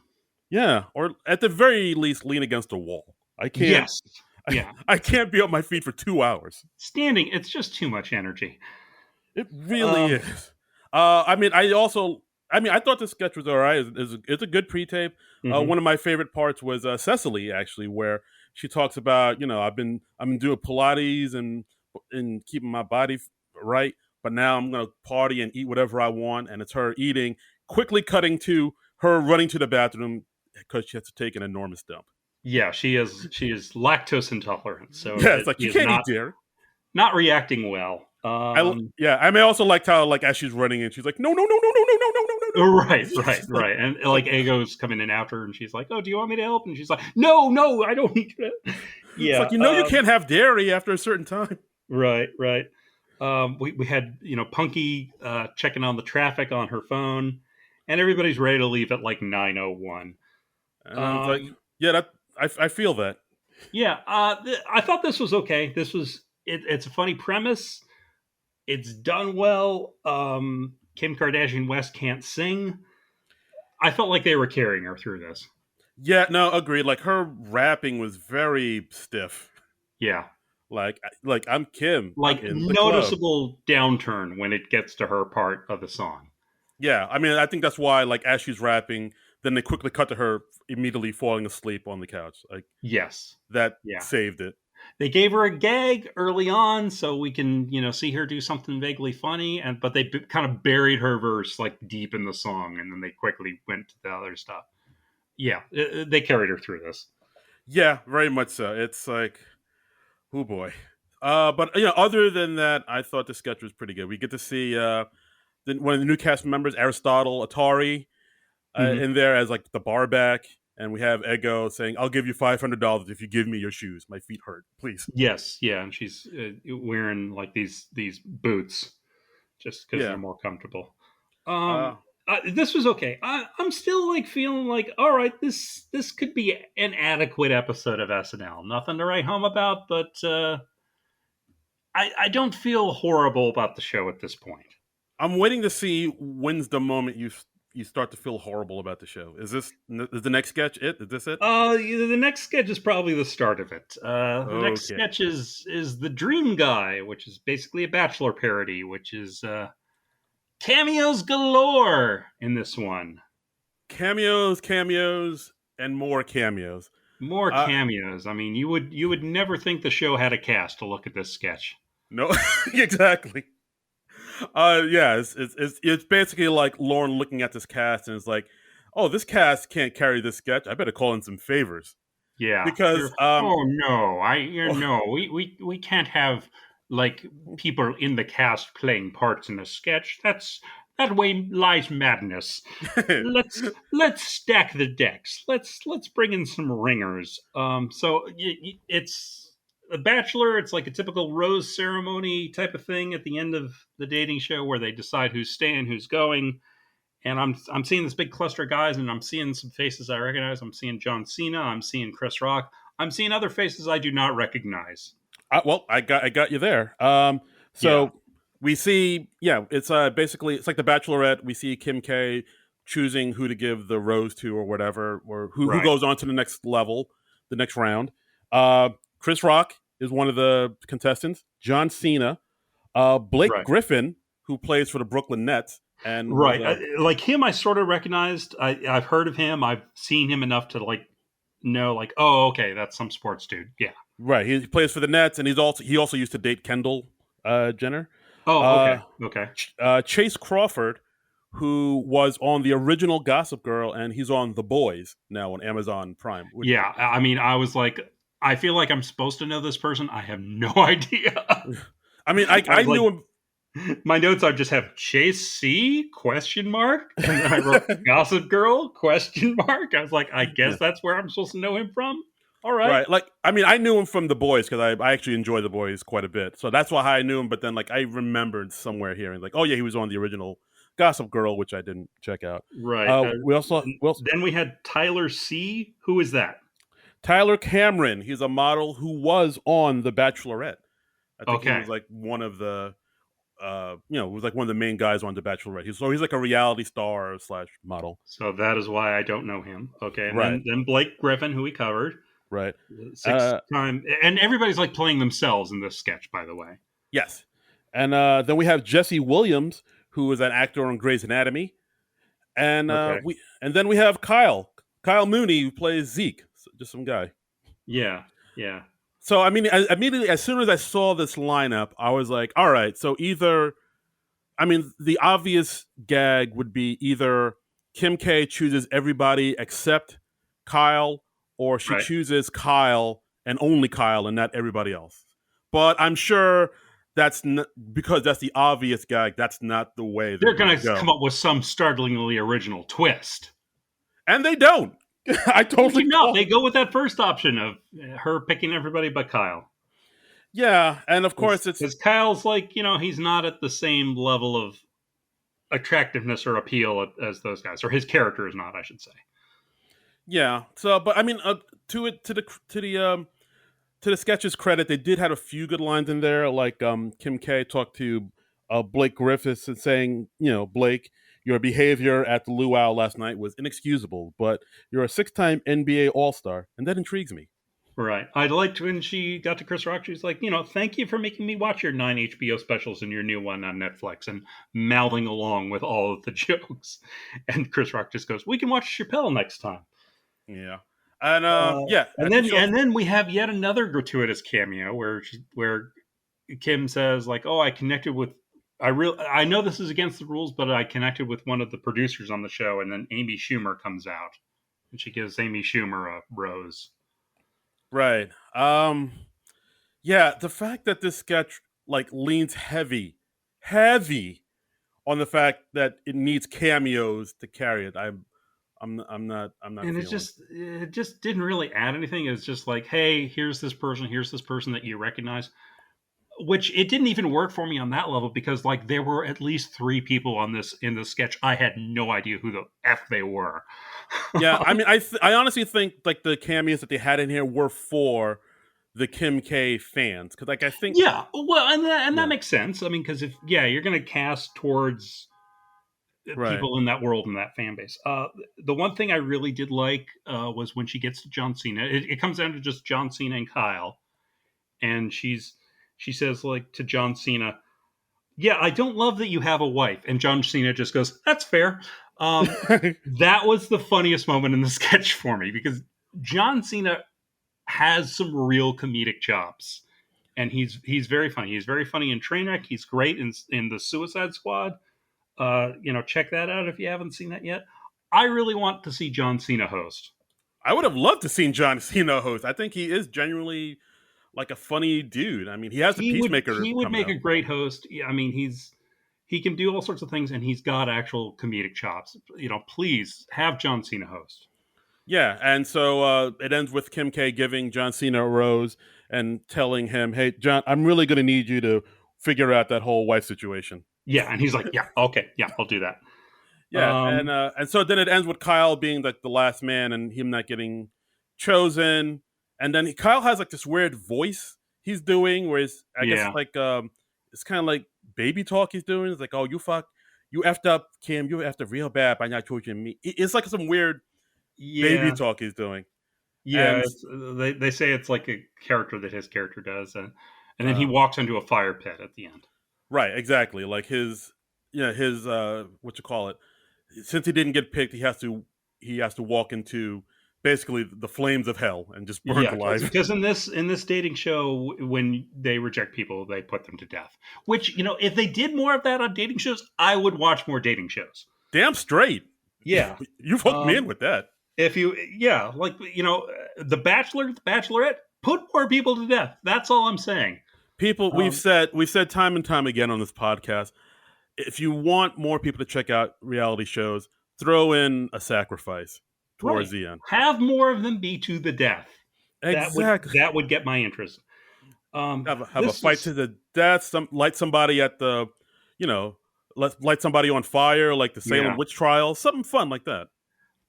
Yeah, or at the very least, lean against a wall. I can't. Yes. Yeah. I can't be on my feet for 2 hours. Standing, it's just too much energy. It really Um, is. I thought the sketch was all right. It's a good pre-tape. mhm. One of my favorite parts was Cecily, actually, where she talks about, I've been doing Pilates and keeping my body right, but now I'm gonna party and eat whatever I want, and it's her eating. Quickly cutting to her running to the bathroom because she has to take an enormous dump. Yeah, she is lactose intolerant, so Yeah, it's like she you is can't eat not dairy. not reacting well. Yeah, I may also liked how like as she's running and she's like, no, no, no, no, no, no, no, no, no, no, no. Right, It's right, just like right. And like Ego's coming in after her, and she's like, "Oh, do you want me to help?" And she's like, "No, no, I don't need to." it's Yeah. like you can't have dairy after a certain time. Right, right. We had Punky checking on the traffic on her phone, and everybody's ready to leave at like 9:01. And it's like, Um, yeah, that I feel that. yeah, I thought this was okay. It's a funny premise. It's done well. Kim Kardashian West can't sing. I felt like they were carrying her through this. Yeah, no, agreed. Like her rapping was very stiff. Yeah, Like I'm Kim. I'm like in the club. noticeable downturn when it gets to her part of the song. Yeah, I mean, I think that's why, like, as she's rapping, then they quickly cut to her immediately falling asleep on the couch. Like Yes. that Yeah. saved it. They gave her a gag early on so we can, see her do something vaguely funny, but they kind of buried her verse like deep in the song, and then they quickly went to the other stuff. Yeah, they carried her through this. Yeah, very much so. It's like, oh boy. But other than that, I thought the sketch was pretty good. We get to see one of the new cast members, Aristotle Atari, Hmm. in there as like the bar back, and we have Ego saying, "I'll give you $500 if you give me your shoes. My feet hurt, please." Yes, yeah, and she's wearing like these boots just because they're Yeah. more comfortable. Uh, This was okay. I'm still like feeling like, all right, this could be an adequate episode of SNL. Nothing to write home about, but I don't feel horrible about the show at this point. I'm waiting to see when's the moment you start to feel horrible about the show. Is the next sketch it? Is this it? The next sketch is probably the start of it. The next Okay. sketch is the Dream Guy, which is basically a Bachelor parody, which is cameos galore in this one. Cameos, and more cameos. More Uh, cameos. I mean, you would never think the show had a cast to look at this sketch. no, exactly. Yeah, it's basically like Lauren looking at this cast and is like, "Oh, this cast can't carry this sketch. I better call in some favors Yeah. because Oh no, no, we can't have like people in the cast playing parts in a sketch. That way lies madness. Let's stack the decks. Let's bring in some ringers. So it's a Bachelor. It's like a typical rose ceremony type of thing at the end of the dating show where they decide who's staying, who's going, and I'm seeing this big cluster of guys, and I'm seeing some faces I recognize. I'm seeing John Cena. I'm seeing Chris Rock. I'm seeing other faces I do not recognize. Well, I got you there. Yeah. So we see, yeah, it's basically it's like the Bachelorette. We see Kim K choosing who to give the rose to or whatever, or who Right. goes on to the next level, the next round. Uh, Chris Rock is one of the contestants. John Cena, Blake Right. Griffin, who plays for the Brooklyn Nets and was Right. Like him, I sort of recognized. I've heard of him. I've seen him enough to like know, like, oh, okay, that's some sports dude. Yeah. right. He plays for the Nets, and he also used to date Kendall Jenner. Oh, okay. Uh, Okay. Chase Crawford, who was on the original Gossip Girl, and he's on The Boys now on Amazon Prime. Yeah. I mean, I was like, I feel like I'm supposed to know this person. I have no idea. I mean, I I was like, knew him. my notes are just have Chase C question mark, and then I wrote Gossip Girl question mark. I was like, I Yeah, guess that's where I'm supposed to know him from. All right. right. Like, I mean, I knew him from The Boys because I actually enjoy The Boys quite a bit, so that's why I knew him. But then, like, I remembered somewhere hearing, like, oh yeah, he was on the original Gossip Girl, which I didn't check out. Right. We also Then we had Tyler C. Who is that? Tyler Cameron. He's a model who was on The Bachelorette. I think he Okay. was like one of the was like one of the main guys on The Bachelorette. He's like a reality star slash model. So that is why I don't know him. Okay. And Right, then Blake Griffin, who we covered, right. six Uh, time, and everybody's like playing themselves in this sketch, by the way. yes, and then we have Jesse Williams, who is an actor on Grey's Anatomy, and Okay. then we have Kyle Mooney, who plays Zeke, just some guy. Yeah. Yeah. So I mean, immediately as soon as I saw this lineup, I was like, all right. So either I mean, the obvious gag would be either Kim K chooses everybody except Kyle, or she Right. chooses Kyle and only Kyle and not everybody else. But I'm sure that's not, because that's the obvious gag. That's not the way they're They're going going to to come go, up with some startlingly original twist. and they don't. I They totally do not. They call. go with that first option of her picking everybody but Kyle. Yeah, and of course it's Because Kyle's like, he's not at the same level of attractiveness or appeal as those guys, or his character is not, I should say. yeah. So, but I mean, to it to the sketch's credit, they did have a few good lines in there. Like Kim K talked to Blake Griffiths and saying, Blake, your behavior at the luau last night was inexcusable, but you're a six-time NBA All-Star, and that intrigues me. Right. I liked when she got to Chris Rock. She was like, thank you for making me watch your 9 HBO specials and your new one on Netflix, and mouthing along with all of the jokes. And Chris Rock just goes, we can watch Chappelle next time. Yeah, and yeah, I And think then she and also, then we have yet another gratuitous cameo where Kim says like, "Oh, I connected with I know this is against the rules, but I connected with one of the producers on the show." And then Amy Schumer comes out and she gives Amy Schumer a rose. right. Yeah, the fact that this sketch like leans heavy on the fact that it needs cameos to carry it. I'm not And feeling. it just didn't really add anything. It was just like, "Hey, here's this person that you recognize." Which it didn't even work for me on that level because like there were at least 3 people on this in the sketch. I had no idea who the f they were. Yeah, I mean, I honestly think like the cameos that they had in here were for the Kim K fans because like I think Yeah, well, and that yeah, makes sense. I mean, because if you're going to cast towards right. people in that world and that fan base. The one thing I really did like was when she gets to John Cena. It comes down to just John Cena and Kyle, and she says like to John Cena, "Yeah, I don't love that you have a wife," and John Cena just goes, "That's fair." That was the funniest moment in the sketch for me because John Cena has some real comedic chops, and he's very funny. He's very funny in Trainwreck. He's great in the Suicide Squad. Check that out if you haven't seen that yet. I really want to see John Cena host. I would have loved to seen John Cena host. I think he is genuinely like a funny dude. I mean, he has the Peacemaker He would coming make a out. great host. Yeah, I mean he can do all sorts of things, and he's got actual comedic chops. Please have John Cena host. Yeah, and so it ends with Kim K giving John Cena a rose and telling him, "Hey, John, I'm really going to need you to figure out that whole wife situation." Yeah, and he's like, yeah, okay, yeah, I'll do that. Yeah, and so then it ends with Kyle being like the last man and him not getting chosen, and then Kyle has like this weird voice he's doing, where I guess Yeah. it's kind of like baby talk he's doing. It's like, oh, you effed up, Kim, you effed up real bad by not choosing me. It's like some weird baby Yeah. talk he's doing, Yeah. and They say it's like a character that his character does, and then he uh, walks into a fire pit at the end. right, exactly, like his what you call it. Since he didn't get picked, he has to walk into basically the flames of hell and just burned Yeah, alive. because in this dating show, when they reject people, they put them to death. Which, if they did more of that on dating shows, I would watch more dating shows. Damn straight. Yeah. You've hooked me in Um, with that. if you, yeah, like The Bachelor, The Bachelorette, put more people to death. That's all I'm saying. People, Um, we've said time and time again on this podcast, if you want more people to check out reality shows, throw in a sacrifice towards right. the end. Have more of them be to the death. Exactly. That would get my interest. Have a This fight is to the death. Light somebody at the, you know, light somebody on fire, like the Salem Yeah. witch trial. Something fun like that.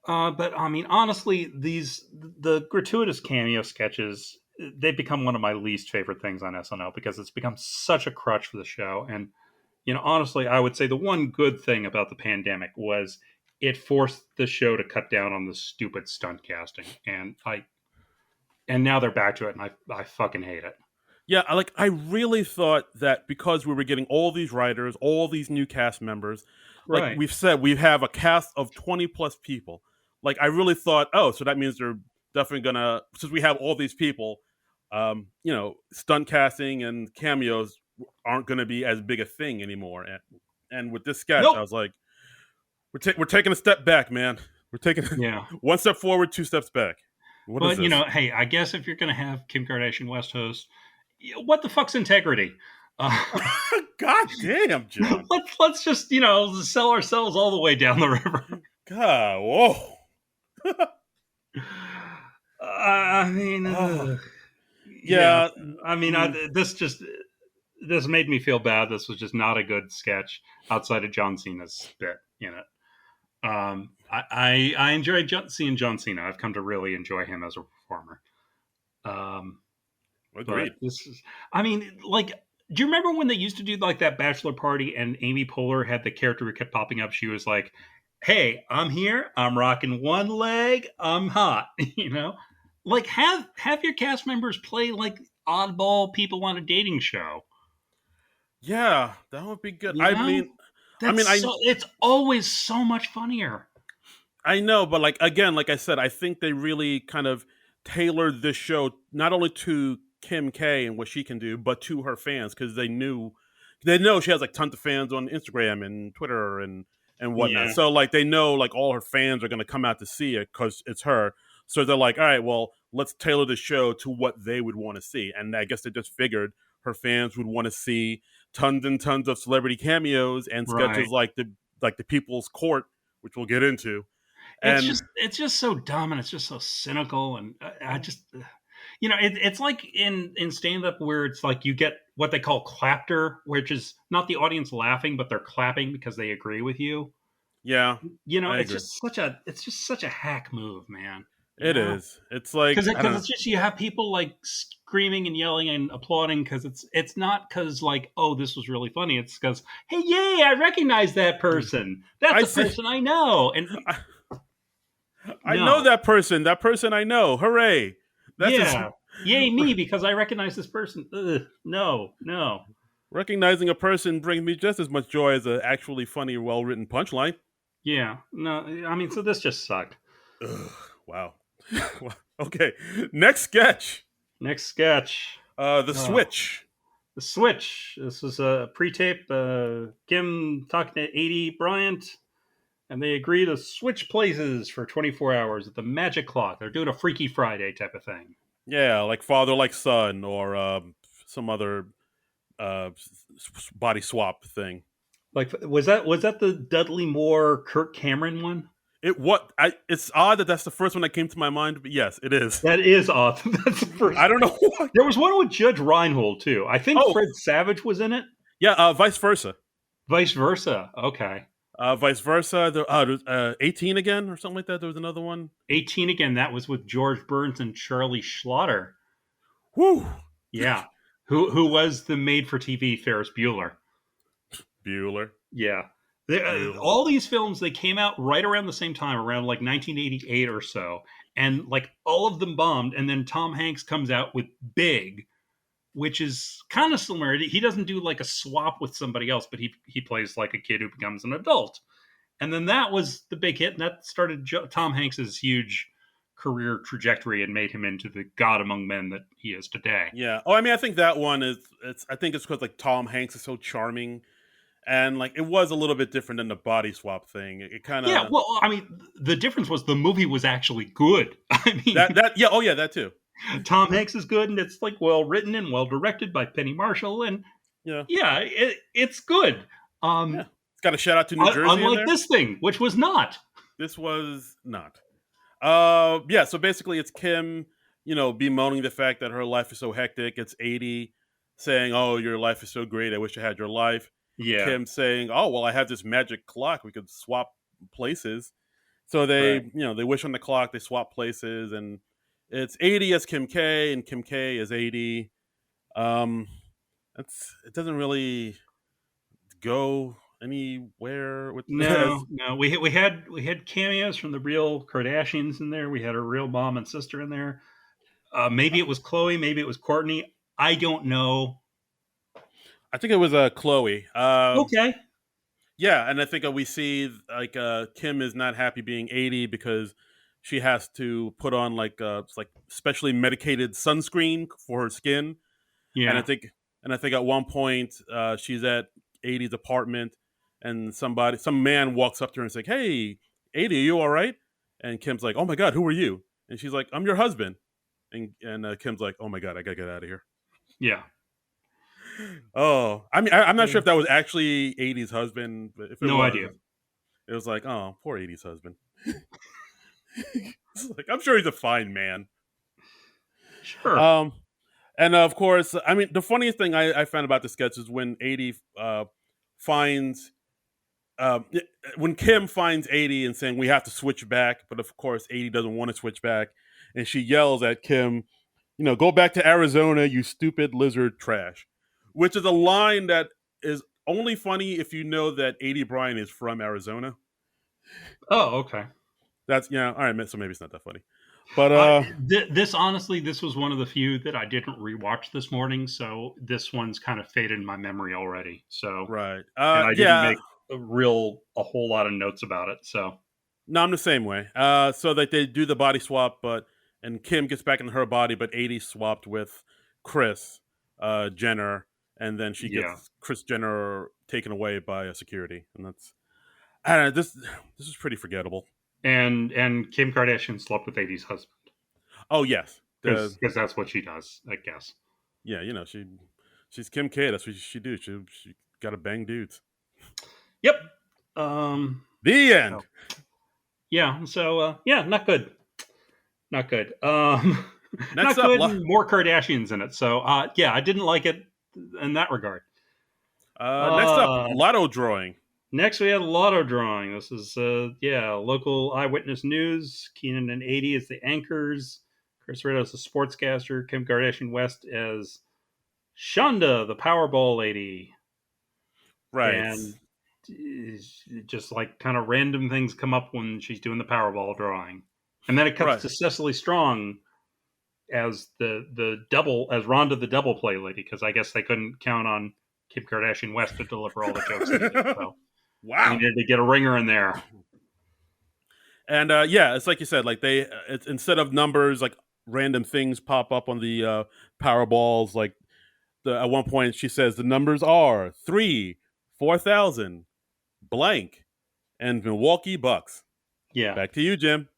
But I mean, honestly, the gratuitous cameo sketches, they've become one of my least favorite things on SNL because it's become such a crutch for the show. And honestly, I would say the one good thing about the pandemic was it forced the show to cut down on the stupid stunt casting, and now they're back to it, and I fucking hate it. Yeah, I really thought that because we were getting all these writers, all these new cast members, like Right. we've said, we have a cast of 20 plus people. Like I really thought, oh, so that means they're definitely gonna, since we have all these people, stunt casting and cameos aren't gonna be as big a thing anymore. And with this sketch, I Nope. was like, we're taking a step back, man. We're taking Yeah. one step forward, two steps back. What is But this? hey, I guess if you're gonna have Kim Kardashian West host, what the fuck's integrity? Uh, God damn, John. let's just sell ourselves all the way down the river. God, whoa. I mean, Oh, yeah. yeah. I mean, Mm, this made me feel bad. This was just not a good sketch outside of John Cena's bit in it. I enjoyed seeing John Cena. I've come to really enjoy him as a performer. Um, but agreed. this is, I mean, like, do you remember when they used to do like that bachelor party and Amy Poehler had the character who kept popping up? She was like, "Hey, I'm here. I'm rocking one leg. I'm hot." Like have your cast members play like oddball people on a dating show. Yeah, that would be good. You know, I mean, it's always so much funnier. I know, but like again, like I said, I think they really kind of tailored this show not only to Kim K and what she can do, but to her fans because they know she has like tons of fans on Instagram and Twitter and whatnot. Yeah, So like they know like all her fans are going to come out to see it because it's her. So they're like, all right, well, let's tailor the show to what they would want to see. And I guess they just figured her fans would want to see tons and tons of celebrity cameos and sketches right. like the People's Court, which we'll get into. It's And just so dumb and it's just so cynical and I just it's like in stand up where it's like you get what they call clapter, which is not the audience laughing but they're clapping because they agree with you. yeah, I It's agree. just such a hack move, man. It is. It's like Because I don't know. it's just you have people like screaming and yelling and applauding because it's not because like, oh, this was really funny. It's because, hey, yay, I recognize that person. That's I a see. person I know. And I know no, that person. That person I know. Hooray! That's just yeah, yay me because I recognize this person. Ugh, no, no. recognizing a person brings me just as much joy as an actually funny, well written punchline. Yeah, no. I mean, so this just sucked. Ugh, wow. Okay. Next sketch. Next sketch. The Oh, Switch. the Switch. This is a pre-tape. Kim talking to 80 Bryant, and they agree to switch places for 24 hours at the magic clock. They're doing a Freaky Friday type of thing. Yeah, like father, like son, or some other body swap thing. Like, was that the Dudley Moore Kirk Cameron one? It's odd that that's the first one that came to my mind, but yes, it is. That is odd. That's the first. I don't know why. There was one with Judge Reinhold too. I think Oh, Fred Savage was in it. yeah, vice versa. Vice versa. Okay. Vice versa. 18 again or something like that. There was another one. 18 again. That was with George Burns and Charlie Schlaughter. Whew. Yeah, who was the made-for-TV Ferris Bueller? Bueller. Yeah. Bueller. All these films, they came out right around the same time, around like 1988 or so, and like all of them bombed. And then Tom Hanks comes out with Big, which is kind of similar. He doesn't do like a swap with somebody else, but he plays like a kid who becomes an adult. And then that was the big hit, and that started Tom Hanks's huge career trajectory and made him into the god among men that he is today. Yeah. Oh, I mean, I think that one is. It's. I think it's because like Tom Hanks is so charming, and like it was a little bit different than the body swap thing. It kind Yeah, of well, I mean, the difference was the movie was actually good. I mean, that. Yeah. Oh, yeah. That too. Tom Hanks is good, and it's like well written and well directed by Penny Marshall, and Yeah. yeah, it's good. Yeah. It's got a shout out to New Jersey in Unlike there. this thing, which was not. This was not. Yeah. So basically, it's Kim, bemoaning the fact that her life is so hectic. It's 80 saying, "Oh, your life is so great. I wish I had your life." Yeah, Kim saying, "Oh, well, I have this magic clock. We could swap places." So they, right. they wish on the clock. They swap places, and it's 80 as Kim K, and Kim K is 80. Um, it doesn't really go anywhere with No, this. no, we had cameos from the real Kardashians in there. We had a real mom and sister in there. Maybe it was Chloe, maybe it was Courtney. I don't know. I think it was Chloe. Okay. Yeah, and I think we see like Kim is not happy being 80 because she has to put on it's like specially medicated sunscreen for her skin. And I Yeah. think at one point she's at 80's apartment and some man walks up to her and is like, "Hey, 80, are you all right?" And Kim's like, "Oh my god, who are you?" And she's like, "I'm your husband." And Kim's like, "Oh my god, I gotta get out of here." Yeah. Oh, I mean, I'm not sure if that was actually 80's husband, but if it No idea. was, it was like, oh, poor 80's husband. It's like, I'm sure he's a fine man. Sure. Um, and of course, I mean, the funniest thing I found about the sketch is when 80 finds, um, when Kim finds 80 and saying we have to switch back, but of course 80 doesn't want to switch back, and she yells at Kim, "Go back to Arizona, you stupid lizard trash," which is a line that is only funny if you know that 80 Bryan is from Arizona. Oh, okay. That's all right. So maybe it's not that funny, but Uh, this honestly, this was one of the few that I didn't rewatch this morning, so this one's kind of faded in my memory already. So, right, and I didn't yeah. make a whole lot of notes about it. So, No, I'm the same way. So that they do the body swap, and Kim gets back in her body, but 80 swapped with Chris Jenner, and then she yeah. gets Chris Jenner taken away by a security, and that's I don't know. This is pretty forgettable. And Kim Kardashian slept with 80's husband Oh yes, because that's what she does, I guess. yeah, she's Kim K. That's what she do. She got to bang dudes. Yep. Um. The So, end. yeah. So yeah, not good. Not good. Next Not up, good. And more Kardashians in it. So yeah, I didn't like it in that regard. Uh, lotto drawing. Next, we had a lotto drawing. This is, yeah, local eyewitness news. Keenan and 80 as the anchors. Chris Ritto as the sportscaster. Kim Kardashian West as Shonda, the Powerball lady. Right, And just like kind of random things come up when she's doing the Powerball drawing. And then it cuts right. to Cecily Strong as the double, as Rhonda the double play lady, because I guess they couldn't count on Kim Kardashian West to deliver all the jokes they did. So they Wow. needed to get a ringer in there. And yeah, it's like you said, like it's instead of numbers, like random things pop up on the Powerballs. Like at one point, she says the numbers are 3, 4,000, blank, and Milwaukee Bucks. Yeah. Back to you, Jim.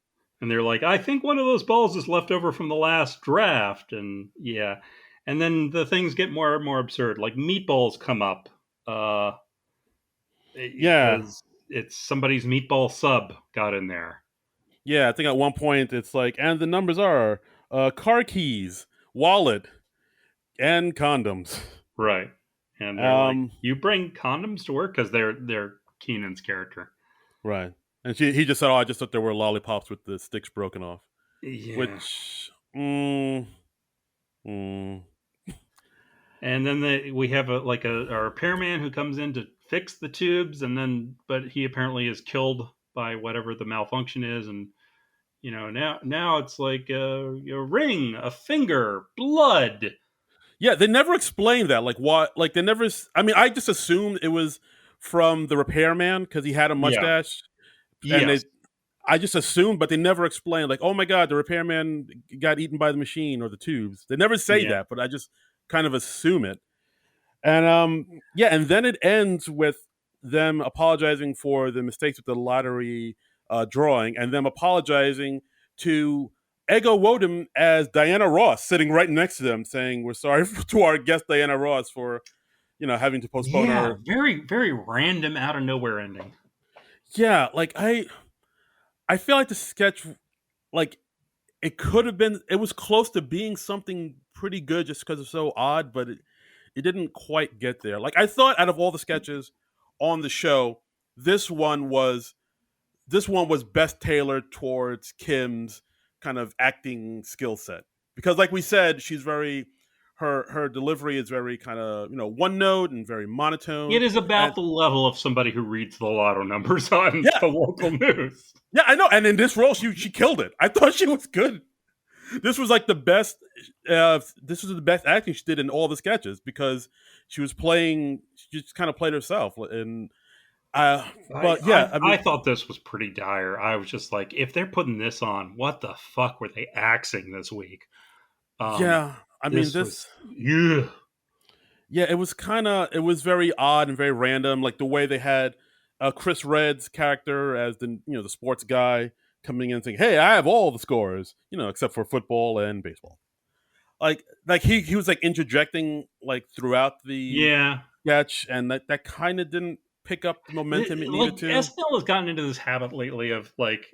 And they're like, I think one of those balls is left over from the last draft. And yeah. And then the things get more and more absurd. Like meatballs come up. Yeah, Because it's somebody's meatball sub got in there. yeah. I think at one point it's like, and the numbers are car keys, wallet, and condoms. Right. And they're like, Um, you bring condoms to work? Because they're Keenan's character. Right. And he just said, "Oh, I just thought there were lollipops with the sticks broken off," Yeah. which, mm, mm, And then we have a repairman who comes in to fix the tubes, and then but he apparently is killed by whatever the malfunction is, and now it's like a ring, a finger, blood. yeah, they never explained that. Like what? Like they never. I mean, I just assumed it was from the repairman because he had a Yeah. mustache, and Yes. they. I just assumed, but they never explained. Like, oh my god, the repairman got eaten by the machine or the tubes. They never say Yeah. that, but I just kind of assume it. And yeah, and then it ends with them apologizing for the mistakes with the lottery drawing, and them apologizing to Ego Wodem as Diana Ross, sitting right next to them, saying, "We're sorry to our guest Diana Ross for having to postpone Yeah. her." Very, very random, out of nowhere ending. Yeah, like I feel like the sketch, like it could have been, it was close to being something pretty good just because it's so odd, but it didn't quite get there. Like I thought, out of all the sketches on the show, this one was this one was best tailored towards Kim's kind of acting skill set because, like we said, she's very her delivery is very kind of one note and very monotone. It is And about the level of somebody who reads the lotto numbers on yeah, the local news. yeah, I know. And in this role, she killed it. I thought she was good. This was like the best. This was the best acting she did in all the sketches because she was playing. She just kind of played herself, and I, but I yeah, I I mean, thought this was pretty dire. I was just like, if they're putting this on, what the fuck were they axing this week? Um, yeah, I mean this this. was yeah, Yeah, it was very odd and very random. Like the way they had Chris Red's character as the sports guy coming in and saying, "Hey, I have all the scores," except for football and baseball. Like he was like interjecting like throughout the yeah. sketch, and that kind of didn't pick up the momentum it Like needed to. SNL has gotten into this habit lately of like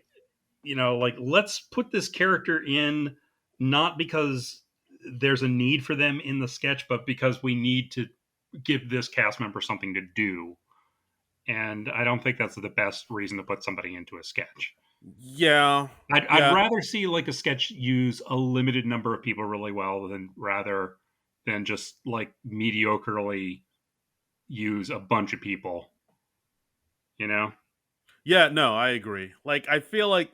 let's put this character in not because there's a need for them in the sketch, but because we need to give this cast member something to do. And I don't think that's the best reason to put somebody into a sketch. Yeah, I'd yeah, rather see like a sketch use a limited number of people really well than just like mediocrely use a bunch of people. You know? yeah. No, I agree. Like I feel like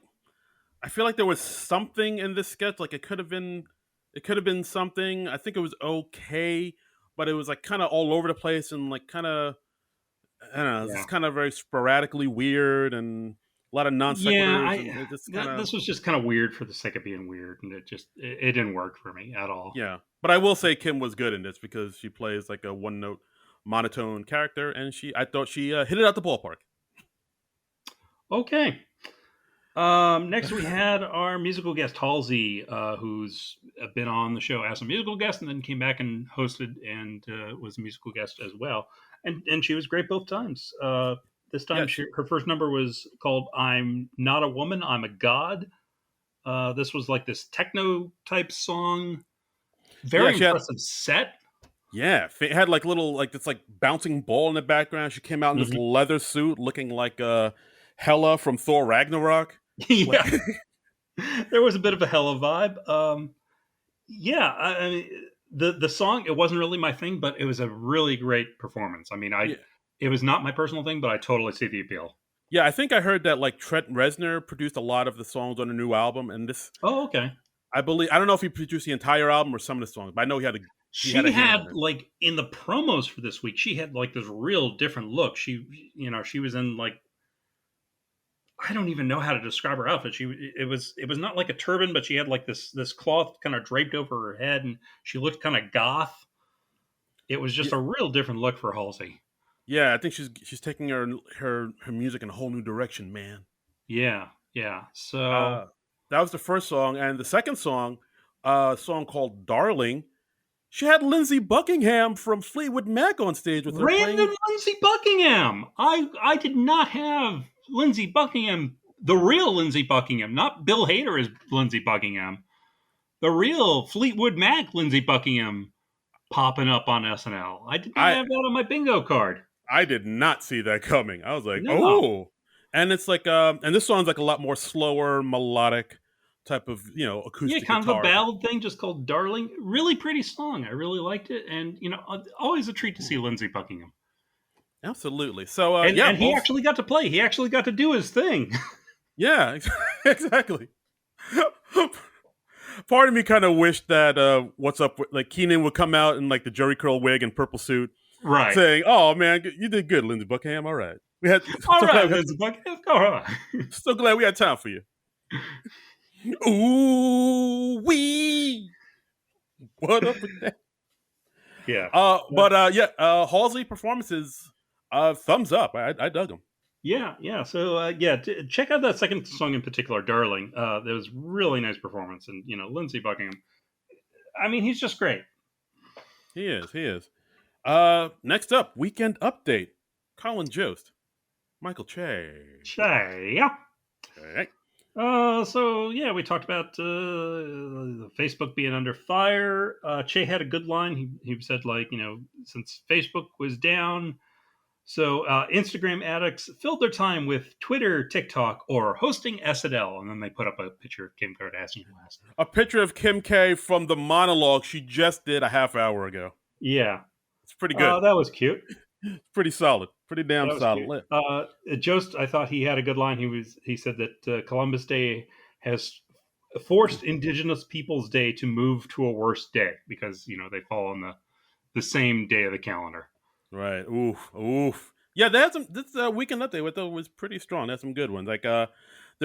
there was something in this sketch. Like it could have been something. I think it was okay, but it was like kind of all over the place and like kind of I don't know, Yeah. just kind of very sporadically weird and a lot of non Yeah, sequiturs and it just kind of this was just kind of weird for the sake of being weird, and it didn't work for me at all. yeah. But I will say Kim was good in this because she plays like a one note monotone character, and I thought she hit it out the ballpark. Okay. Next, we had our musical guest Halsey, who's been on the show as a musical guest, and then came back and hosted and was a musical guest as well. And she was great both times. This Yeah, time, her first number was called "I'm Not a Woman, I'm a God." This was like this techno type song. yeah, Very she had impressive set. it had like little like this like bouncing ball in the background. She came out in this Mhm. leather suit, looking like Hela from Thor Ragnarok. Like Yeah, there was a bit of a hella vibe. Yeah, I mean the song it wasn't really my thing, but it was a really great performance. I mean, yeah, it was not my personal thing, but I totally see the appeal. yeah. I think I heard that like Trent Reznor produced a lot of the songs on the new album, and this Oh, okay. I don't know if he produced the entire album or some of the songs, but I know he had She a hand had in it. like in the promos for this week, she had like this real different look. She was in like I don't even know how to describe her outfit. It was not like a turban, but she had like this cloth kind of draped over her head, and she looked kind of goth. It was Yeah, just a real different look for Halsey. yeah. I think she's taking her music in a whole new direction, man. Yeah, yeah. So Uh, that was the first song, and the second song, a song called "Darling." She had Lindsey Buckingham from Fleetwood Mac on stage with her random playing. Lindsey Buckingham. I did not have Lindsey Buckingham, the real Lindsey Buckingham, not Bill Hader as Lindsey Buckingham, the real Fleetwood Mac Lindsey Buckingham popping up on SNL. I did not I have that on my bingo card. I did not see that coming. I was like, No. oh. and it's like and this song's like a lot more slower, melodic type of Yeah, acoustic kind of a guitar. ballad thing, just called "Darling." Really pretty song. I really liked it, and always a treat to see Lindsey Buckingham. Absolutely. So yeah, And he actually got to play. He actually got to do his thing. yeah, exactly. Part of me kind of wished that what's up with like Keenan would come out in like the Jerry curl wig and purple suit, Right. saying, "Oh man, you did good, Lindsey Buckingham. All right, we had All so glad right, we had, Lindsey Buckingham. All right. so glad we had time for you." Ooh wee, what up with that? Yeah. But yeah, Halsey performances, thumbs up. I dug them. Yeah. So yeah, check out that second song in particular, "Darling." That was really nice performance, and Lindsey Buckingham. I mean, he's just great. He is. He is. Next up, weekend update. Colin Jost, Michael Che. Yeah. Okay. So yeah, we talked about Facebook being under fire. Che had a good line. He said like, since Facebook was down, so Instagram addicts filled their time with Twitter, TikTok, or hosting SNL, and then they put up a picture of Kim Kardashian last. A picture of Kim K from the monologue she just did a half hour ago. Yeah, It's pretty good. that was cute. Pretty solid. Pretty damn That was cute. solid. Jost, I thought he had a good line. He said that Columbus Day has forced Indigenous Peoples Day to move to a worse day because they fall on the same day of the calendar. Right. Oof. Oof. Yeah, they had some. This weekend update I thought was pretty strong. They had some good ones. Like there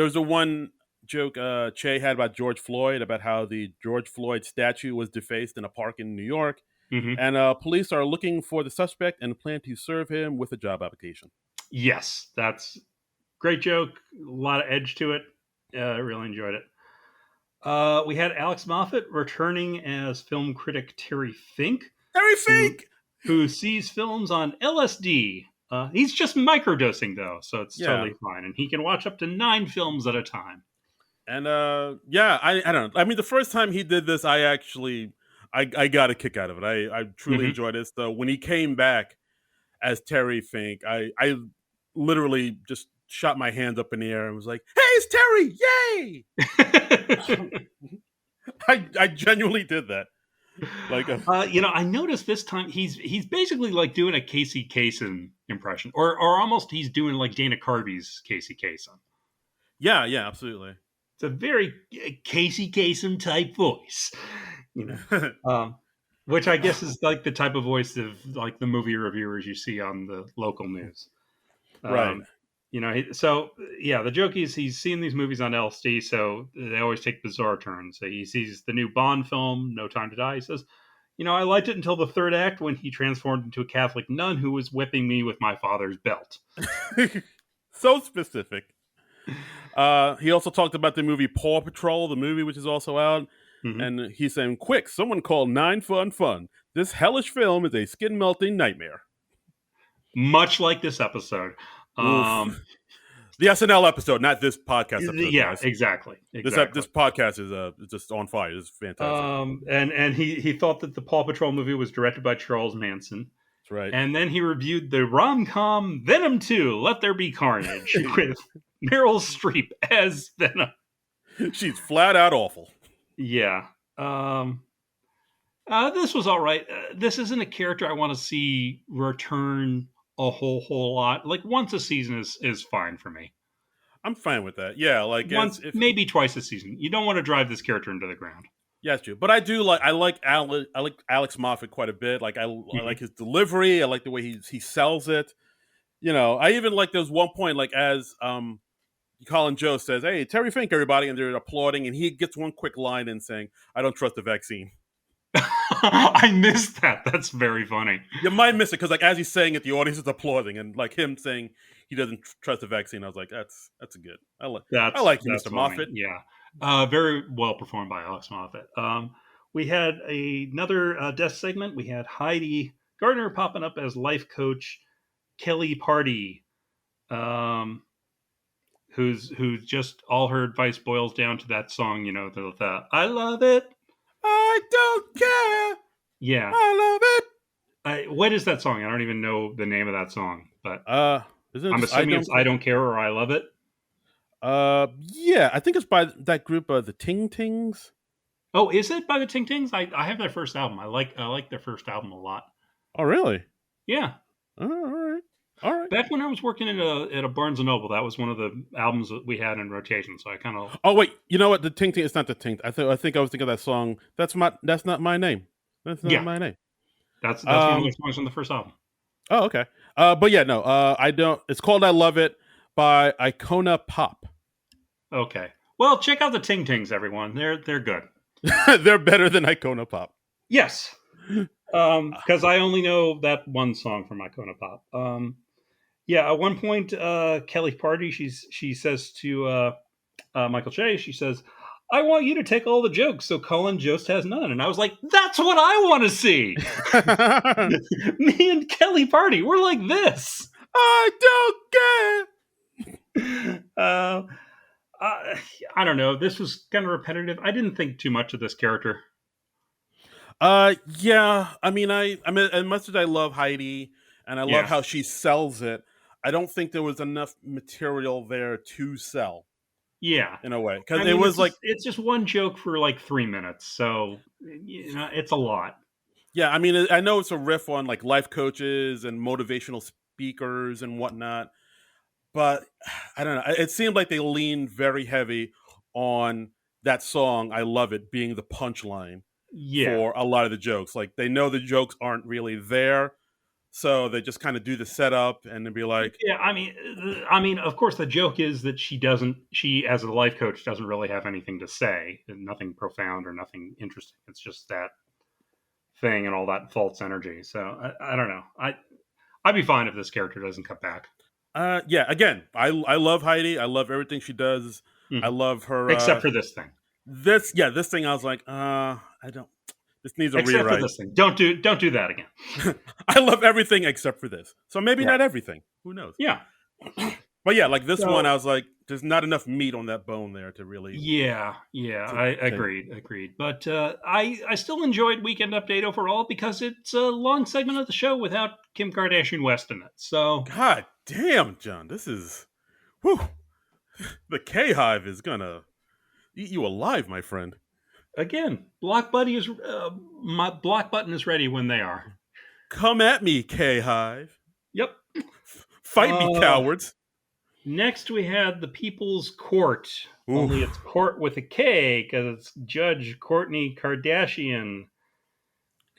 was a one joke Che had about George Floyd, about how the George Floyd statue was defaced in a park in New York, Mm-hmm. and police are looking for the suspect and plan to serve him with a job application. Yes, that's great joke. A lot of edge to it. I really enjoyed it. We had Alex Moffat returning as film critic Terry Fink, Harry who Fink. who sees films on LSD. He's just microdosing though, so it's Yeah. totally fine, and he can watch up to 9 films at a time. And yeah, I don't know. I mean, the first time he did this, I got a kick out of it. I truly Mhm. enjoyed it. So when he came back as Terry Fink, I literally just shot my hands up in the air and was like, "Hey, it's Terry! Yay!" I genuinely did that. Like, I noticed this time he's basically like doing a Casey Kasem impression, or almost he's doing like Dana Carvey's Casey Kasem. yeah, absolutely. It's a very Casey Kasem type voice, which I guess is like the type of voice of like the movie reviewers you see on the local news. Right. So yeah, the joke is he's seen these movies on LSD, so they always take bizarre turns. So he sees the new Bond film, No Time to Die. He says, I liked it until the third act when he transformed into a Catholic nun who was whipping me with my father's belt. So specific. He also talked about the movie Paw Patrol, the movie which is also out. Mm-hmm. And he's saying, "Quick, someone call 911. This hellish film is a skin melting nightmare." Much like this episode. Oof. The SNL episode, not this podcast episode. Yeah, guys. exactly. This podcast is just on fire. It's fantastic. And he thought that the Paw Patrol movie was directed by Charles Manson. That's right. And then he reviewed the rom-com Venom 2, Let There Be Carnage, with Meryl Streep as Venom. She's flat out awful. Yeah. This was all right. This isn't a character I want to see return a whole lot. Like once a season is fine for me. I'm fine with that. Yeah, like Once, maybe twice a season. You don't want to drive this character into the ground. Yeah, it's true. But I like Alex Moffat quite a bit. Like I like his delivery. I like the way he sells it. I even like there's one point like as Colin Jost says, "Hey, Terry Fink, everybody," and they're applauding, and he gets one quick line in saying, "I don't trust the vaccine." I missed that. That's very funny. You might miss it because like as he's saying it, the audience is applauding, and like him saying he doesn't trust the vaccine. I was like, that's good. I like you, Mr. Funny. Moffat. Yeah, very well performed by Alex Moffat. We had another death segment. We had Heidi Gardner popping up as life coach Kelly Party, who's just all her advice boils down to that song. The I love it. I don't care. Yeah, I love it. what is that song? I don't even know the name of that song, but Isn't it I'm just I assuming it's don't? I Don't Care or I Love It. Yeah, I think it's by that group, the Ting Tings. Oh, is it by the Ting Tings? I have their first album. I like their first album a lot. Oh, really? Yeah. Oh, all right, all right. Back when I was working at a Barnes and Noble, that was one of the albums that we had in rotation. So I kind of Oh, wait, you know what? The Ting Ting. It's not the Ting. I think I was thinking of that song. That's not my name. That's not yeah, my name. that's one of their Um. songs on the first album. Oh, okay. But yeah, no. I don't. It's called "I Love It" by Icona Pop. Okay. Well, check out the Ting Tings, everyone. They're good. They're better than Icona Pop. Yes. Because I only know that one song from Icona Pop. Yeah, at one point, Kelly Party, she says to Michael Che, she says, "I want you to take all the jokes, so Colin Jost has none." And I was like, "That's what I want to see." Me and Kelly Party, we're like this. I don't Uh, I don't know. This was kind of repetitive. I didn't think too much of this character. Yeah. I mean, as much as I love Heidi and I love Yeah, how she sells it, I don't think there was enough material there to sell yeah. in a way I because it mean, was like, it's just one joke for like 3 minutes, so it's a lot. yeah. I mean, I know it's a riff on like life coaches and motivational speakers and whatnot, but I don't know. It seemed like they leaned very heavy on that song. I love it being the punchline Yeah, for a lot of the jokes. Like they know the jokes aren't really there, so they just kind of do the setup and then be like, yeah. I mean, of course, the joke is that she as a life coach doesn't really have anything to say, nothing profound or nothing interesting. It's just that thing and all that false energy. So I don't know. I'd be fine if this character doesn't come back. yeah. Again, I love Heidi. I love everything she does. I Mhm. love her. Except for this thing. This thing. I was like, I don't. This needs a Except for rewrite. this thing. Don't do that again. I love everything except for this. So maybe Right. not everything. Who knows? Yeah. But yeah, like this one, So I was like, there's not enough meat on that bone there to really yeah, I to agreed. But I still enjoyed Weekend Update overall because it's a long segment of the show without Kim Kardashian West in it. So God damn, John, this is whew, the K Hive is gonna eat you alive, my friend. again, Block Buddy is my block button is ready when they are. Come at me, K Hive. Yep. Fight me, Uh, cowards. Next, we had the People's Court. Only it's Oof. court with a K because it's Judge Courtney Kardashian,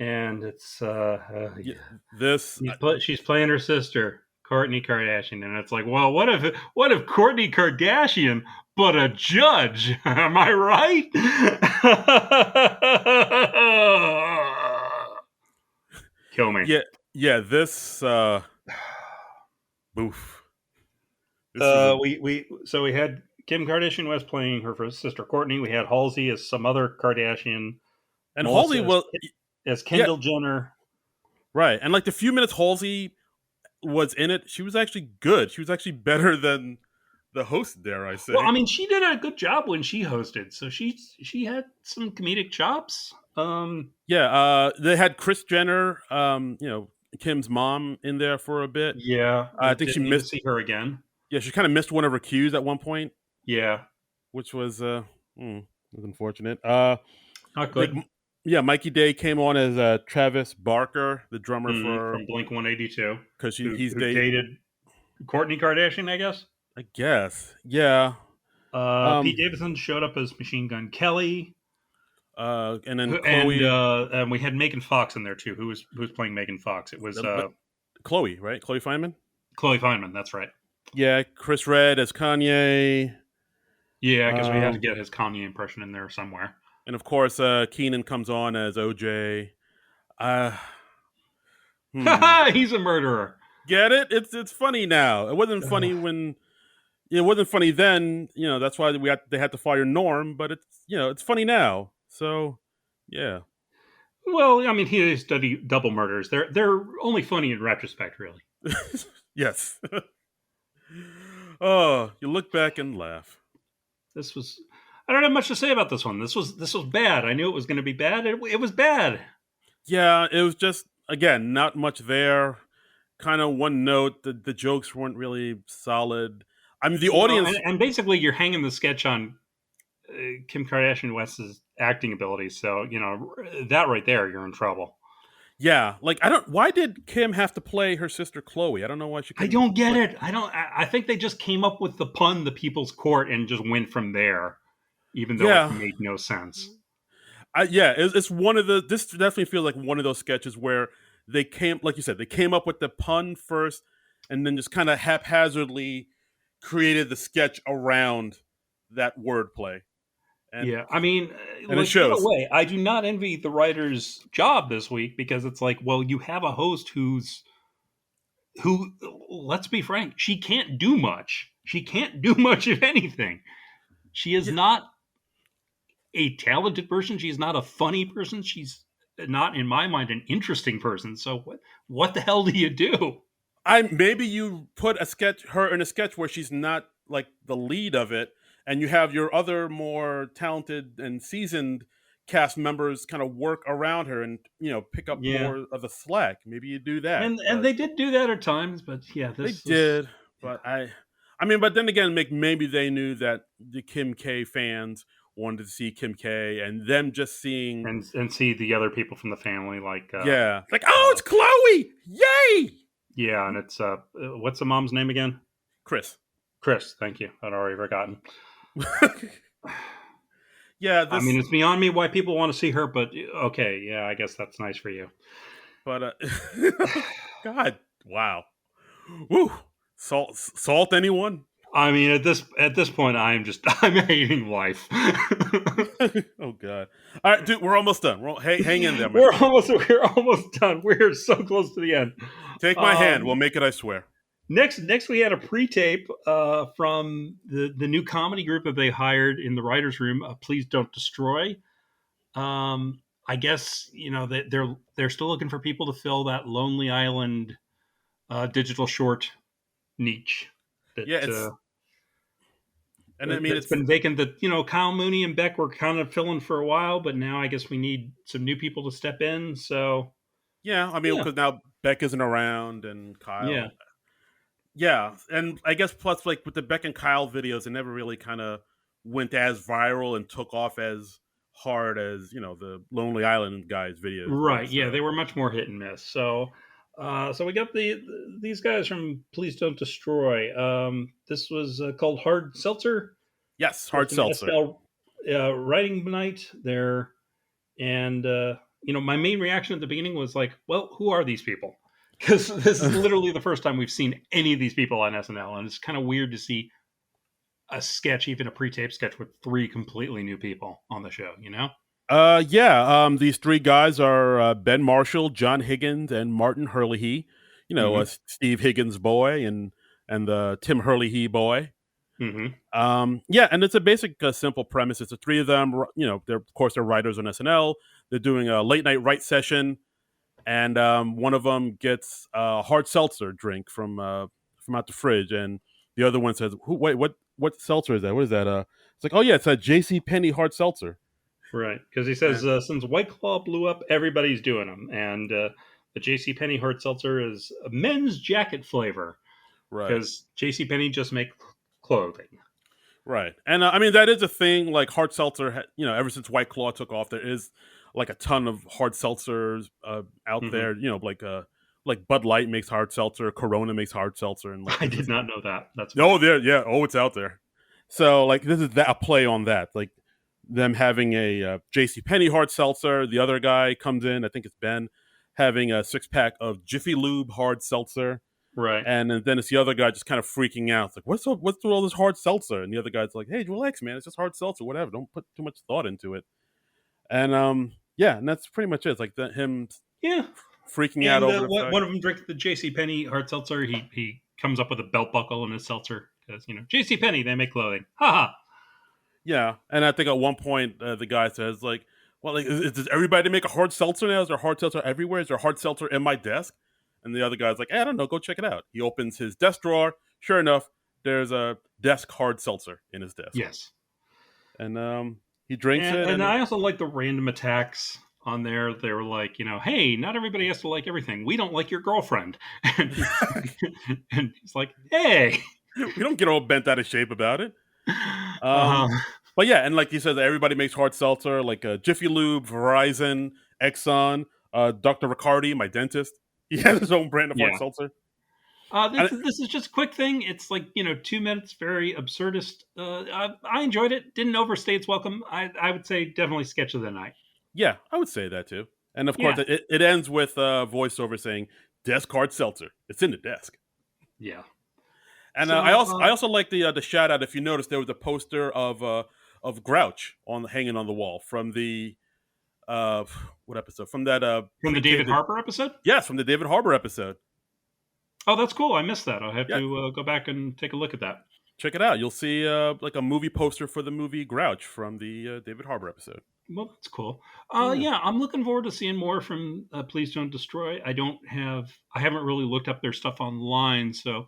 and it's Yeah, this she's playing her sister Courtney Kardashian, and it's like, well, what if Courtney Kardashian but a judge? Am I right? Kill me. yeah, yeah, this oof. This is a We had Kim Kardashian West playing her sister Courtney. We had Halsey as some other Kardashian. and Halsey Melissa was as yeah, Kendall Jenner. right. And like the few minutes Halsey was in it, she was actually good. She was actually better than the host, dare I Well, say. I mean, she did a good job when she hosted, so she had some comedic chops. Yeah, they had Chris Jenner, Kim's mom in there for a bit. Yeah, I think she didn't need to missed. see her again. Yeah, she kind of missed one of her cues at one point, Yeah, which was unfortunate. not Like, good. yeah, Mikey Day came on as Travis Barker, the drummer for From Blink 182, because he's who dating. dated Courtney Kardashian, I guess. I guess, yeah. Pete Um, Davidson showed up as Machine Gun Kelly. and then And we had Megan Fox in there too. Who was playing Megan Fox? It was Chloe, right? Chloe Feynman. Chloe Feynman. That's right. Yeah, Chris Red as Kanye, Yeah, because we had to um, get his Kanye impression in there somewhere. and of course Keenan comes on as OJ. Uh, hmm. He's a murderer. Get it? It's funny now. It wasn't funny when it wasn't funny then. That's why they had to fire Norm. But it's funny now. So yeah, Well, I mean, he studied double murders. They're only funny in retrospect, really. yes. Oh, you look back and laugh. This was. I don't have much to say about this one. This was bad. I knew it was going to be bad. It was bad. Yeah, it was just again not much there. kind of one note. The jokes weren't really solid. I mean, the Well, and, audience. and basically, you're hanging the sketch on Kim Kardashian West's acting abilities. So that right there, you're in trouble. Yeah, like I don't. Why did Kim have to play her sister Chloe? I don't know why she I couldn't. don't get Play. it. I don't. I think they just came up with the pun, "the People's Court," and just went from there, even though it Yeah, made no sense. yeah. It's one of the. This definitely feels like one of those sketches where they came, like you said, they came up with the pun first, and then just kind of haphazardly created the sketch around that wordplay, and Yeah, I mean, it in a shows. way, I do not envy the writer's job this week because it's like, well, you have a host who, let's be frank, she can't do much. She can't do much of anything. She is Yeah, not a talented person. She's not a funny person. She's not, in my mind, an interesting person. So what the hell do you do? I maybe you put her in a sketch where she's not like the lead of it, and you have your other more talented and seasoned cast members kind of work around her and pick up Yeah, more of the slack. Maybe you do that, and but they did do that at times, but yeah, they this was did. But I mean, but then again, maybe they knew that the Kim K fans wanted to see Kim K, and them just seeing, and see the other people from the family like yeah, like, oh, it's Chloe, yay, yeah, and it's what's the mom's name again? Chris. Chris. Thank you. I'd already forgotten. Yeah, I mean, this it's beyond me why people want to see her, but okay, yeah, I guess that's nice for you. But God, wow, woo, salt anyone? I mean, at this point, I'm hating life. Oh God! All right, dude, we're almost done. Hang in there, my we're friend. almost we're almost done. We're so close to the end. Take my hand. We'll Um, make it. I swear. next we had a pre-tape from the new comedy group that they hired in the writers' room. Please don't destroy. I guess they're still looking for people to fill that Lonely Island digital short niche Yeah, that it's and I mean that's it's been vacant. That Kyle Mooney and Beck were kind of filling for a while, but now I guess we need some new people to step in. So yeah. I mean yeah, because now Beck isn't around and yeah, Kyle. Yeah, and I guess plus like with the Beck and Kyle videos, it never really kind of went as viral and took off as hard as the Lonely Island guys videos did. right. Yeah, So they were much more hit and miss. So we got these guys from Please Don't Destroy. This was called Hard Seltzer. yes, It's hard an seltzer. SNL writing night there, and my main reaction at the beginning was like, well, who are these people? Because this is literally the first time we've seen any of these people on SNL, and it's kind of weird to see a sketch, even a pre-tape sketch, with three completely new people on the show. Yeah. These three guys are Ben Marshall, John Higgins, and Martin Herlihy. Mm-hmm. Steve Higgins' boy and the Tim Herlihy boy. Mm-hmm. Yeah, and it's a basic, simple premise. It's the three of them. They're of course they're writers on SNL. They're doing a late night write session, and one of them gets a hard seltzer drink from out the fridge, and the other one says, Wait, what seltzer is that? What is that? It's like, oh yeah, it's a J.C. Penney hard seltzer." Right, because he says And since White Claw blew up, everybody's doing them, and the J.C. Penney hard seltzer is a men's jacket flavor right. because J.C. Penney just make clothing. Right, and I mean that is a thing. Like hard seltzer, ever since White Claw took off, there is like a ton of hard seltzers out Mm-hmm. there. Like Bud Light makes hard seltzer, Corona makes hard seltzer, and like I this did is not know that. That's oh funny. there, yeah, oh it's out there. So like this is a play on that, like them having a J.C. Penney hard seltzer. The other guy comes in, I think it's Ben, having a 6-pack of Jiffy Lube hard seltzer. Right. And then it's the other guy just kind of freaking out. It's like, what's with all this hard seltzer? And the other guy's like, hey, relax, man. It's just hard seltzer, whatever. Don't put too much thought into it. And yeah, and that's pretty much it. It's like him Yeah. freaking out And over the fact. one of them drinks the J.C. Penney hard seltzer. He comes up with a belt buckle in his seltzer because J.C. Penney, they make clothing. Ha ha. Yeah, and I think at one point the guy says like, well, like, does everybody make a hard seltzer now? Is there hard seltzer everywhere? Is there hard seltzer in my desk? And the other guy's like, I don't know. Go check it out. He opens his desk drawer. Sure enough, there's a desk hard seltzer in his desk. Yes. And he drinks it, And and I also like the random attacks on there. They were like, hey, not everybody has to like everything. We don't like your girlfriend. And he's like, hey. We don't get all bent out of shape about it. Uh, But yeah, and like you said, everybody makes hard seltzer, like Jiffy Lube, Verizon, Exxon, Dr. Riccardi, my dentist. He has his own brand of hard yeah. seltzer. This, And this is just a quick thing. It's like 2 minutes, very absurdist. I enjoyed it. Didn't overstay its welcome. I would say definitely sketch of the night. yeah, I would say that too. And of course, Yeah, it ends with voiceover saying "desk hard seltzer." It's in the desk. yeah. And I So also I also like the shout out. If you notice, there was a poster of Grouch on hanging on the wall from the uh what episode, from that from the pre K. David Harper episode. Yes, from the David Harbour episode. Oh, that's cool. I missed that. I'll have Yeah, to go back and take a look at that. check it out. You'll see like a movie poster for the movie Grouch from the David Harbour episode. Well, that's cool. Yeah. Yeah, I'm looking forward to seeing more from Please Don't Destroy. I haven't really looked up their stuff online, so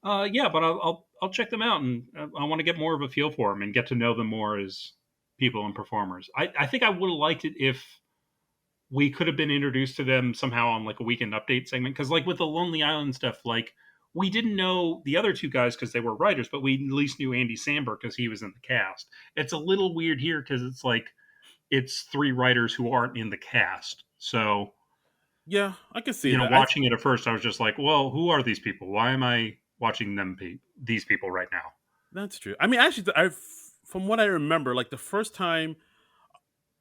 yeah, but I'll check them out, and I want to get more of a feel for them and get to know them more as people and performers. I think I would have liked it if we could have been introduced to them somehow on like a weekend update segment, because like with the Lonely Island stuff, like we didn't know the other two guys because they were writers, but we at least knew Andy Samberg because he was in the cast. It's a little weird here because it's like it's three writers who aren't in the cast. So, Yeah, I can see that. watching it at first, I was just like, well, who are these people? Why am I watching these people right now? That's true. I mean, actually, from what I remember, like the first time,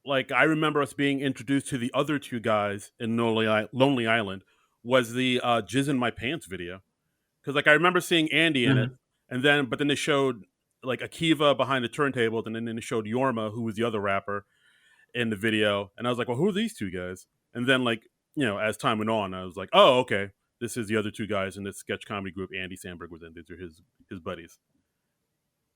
like I remember us being introduced to the other two guys in Lonely Island was the "Jizz in My Pants" video. Because like I remember seeing Andy in it, Mhm. and then they showed like Akiva behind the turntables, and then they showed Yorma, who was the other rapper, in the video, and I was like, well, who are these two guys? And then like as time went on, I was like, oh, okay, this is the other two guys in this sketch comedy group Andy Samberg was in. These are his buddies.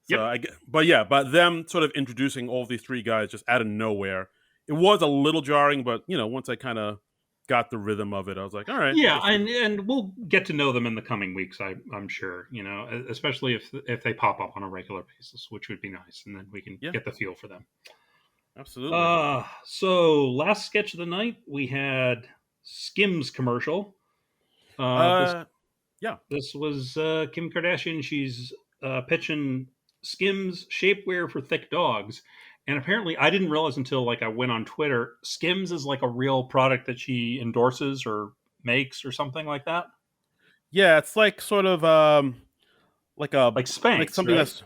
So Yep. but yeah, but them sort of introducing all these three guys just out of nowhere, it was a little jarring. But once I kind of got the rhythm of it, I was like, all right, Yeah, this and we'll get to know them in the coming weeks. I'm sure, especially if they pop up on a regular basis, which would be nice, and then we can yeah, get the feel for them. absolutely. So last sketch of the night, we had Skims commercial. This Uh, yeah, this was Kim Kardashian. She's pitching Skims shapewear for thick dogs, and apparently, I didn't realize until like I went on Twitter. Skims is like a real product that she endorses or makes or something like that, yeah, it's like sort of like a like like Spanx, something right?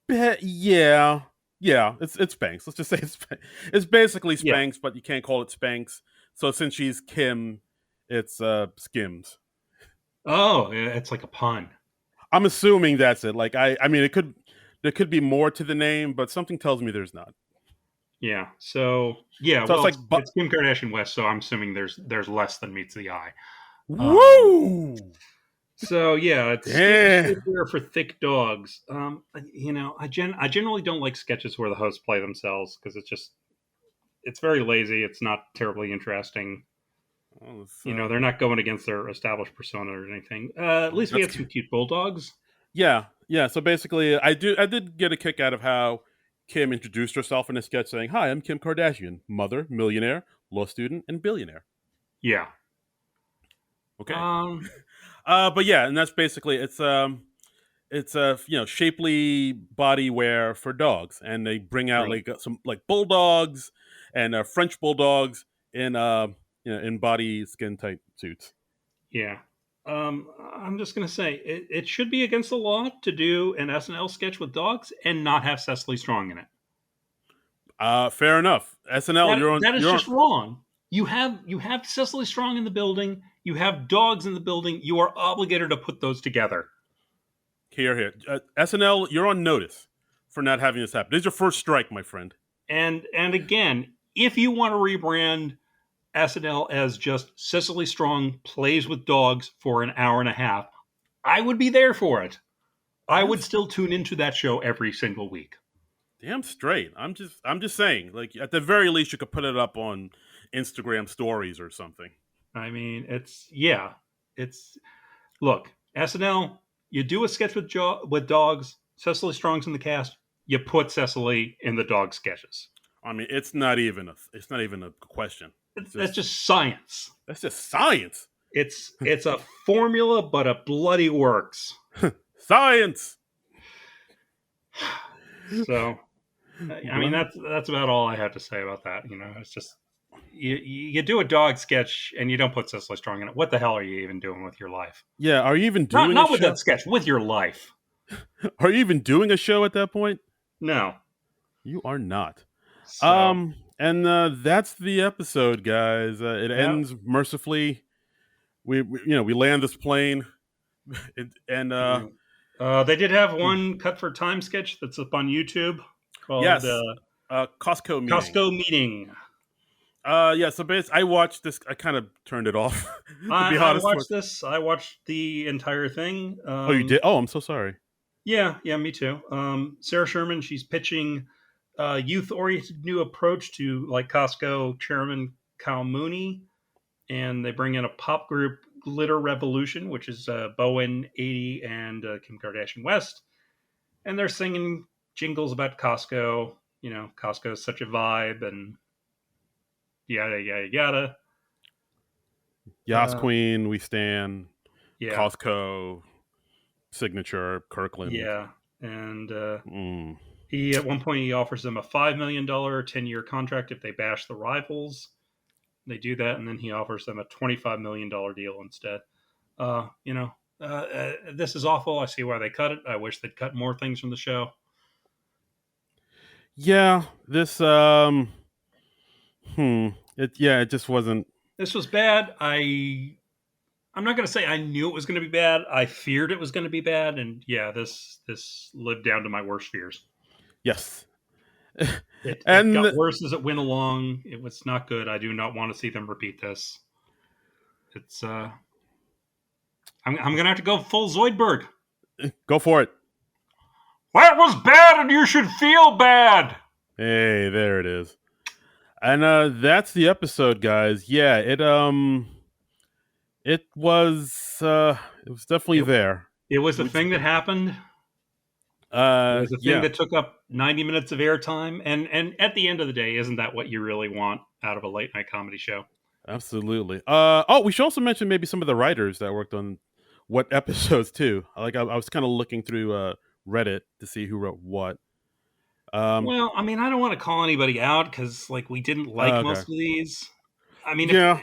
that's yeah, yeah. It's Spanx. Let's just say it's basically Yeah. Spanx, but you can't call it Spanx. So since she's Kim, it's Skims. Oh, yeah, it's like a pun. I'm assuming that's it. Like I mean, there could be more to the name, but something tells me there's not. Yeah. So yeah, So it's well, like, it's Kim Kardashian West, so I'm assuming there's less than meets the eye. Um, woo, so yeah, it's damn. shapewear for thick dogs. I generally don't like sketches where the hosts play themselves because it's very lazy. It's not terribly interesting. Oh, it's, They're not going against their established persona or anything. At least we that's had some cute bulldogs. yeah, yeah. So basically, I did get a kick out of how Kim introduced herself in a sketch, saying, "Hi, I'm Kim Kardashian, mother, millionaire, law student, and billionaire." Yeah. Okay, Um. but yeah, and that's basically it's a shapely body wear for dogs, and they bring out Right. like some like bulldogs and French bulldogs in in body skin tight suits. Yeah. I'm just gonna say it should be against the law to do an SNL sketch with dogs and not have Cecily Strong in it. Fair enough. SNL, That is you're on. just wrong. You have Cecily Strong in the building. You have dogs in the building. You are obligated to put those together. Here. SNL, you're on notice for not having this happen. This is your first strike, my friend. And again, if you want to rebrand SNL as just Cecily Strong plays with dogs for an hour and a half, I would be there for it. I Damn, would still tune into that show every single week. damn straight. I'm just saying. Like at the very least, you could put it up on Instagram stories or something. I mean, it's look, SNL. You do a sketch with dogs. Cecily Strong's in the cast. You put Cecily in the dog sketches. I mean, it's not even a question. It's That's just just science. that's just science. It's a formula, but it bloody works. Science. So, I mean, Blood. that's about all I have to say about that. You know, it's just you do a dog sketch and you don't put Cicely Strong in it. What the hell are you even doing with your life? Yeah, are you even Not doing a not with that show? sketch, with your life. Are you even doing a show at that point? No. You are not. So And that's the episode, guys. It yeah. ends mercifully. We land this plane, and Yeah. They did have one cut for time sketch that's up on YouTube called yes, Costco meeting. Costco Meeting. Yeah. So basically, I watched this. I kind of turned it off, to be I honest. watched this. I watched the entire thing. Oh, you did? Oh, I'm so sorry. Yeah, me too. Sarah Sherman, she's pitching a youth-oriented new approach to like Costco chairman Kyle Mooney, and they bring in a pop group, Glitter Revolution, which is Bowen, 80, and Kim Kardashian West, and they're singing jingles about Costco. You know, Costco is such a vibe, and yada yada yada. Yas Uh, Queen, we stand. yeah, Costco signature. Kirkland. yeah, and Mm. he at one point he offers them a $5 million 10-year contract if they bash the rivals. They do that, and then he offers them a $25 million deal instead. You know, this is awful. I see why they cut it. I wish they'd cut more things from the show. Yeah. This. It just wasn't. This was bad. I'm not going to say I knew it was going to be bad. I feared it was going to be bad, and yeah, this lived down to my worst fears. Yes. It got And worse as it went along. It was not good. I do not want to see them repeat this. It's I'm gonna have to go full Zoidberg. go for it. That was bad, and you should feel bad. Hey, there it is. And that's the episode, guys. Yeah, it was definitely It, there. it was a Which, thing that happened. It was a thing yeah, that took up 90 minutes of airtime, and at the end of the day, isn't that what you really want out of a late night comedy show? absolutely. We should also mention maybe some of the writers that worked on what episodes too. I was kind of looking through Reddit to see who wrote what. Um, Well, I mean, I don't want to call anybody out because like we didn't like most okay. of these. I mean, Yeah.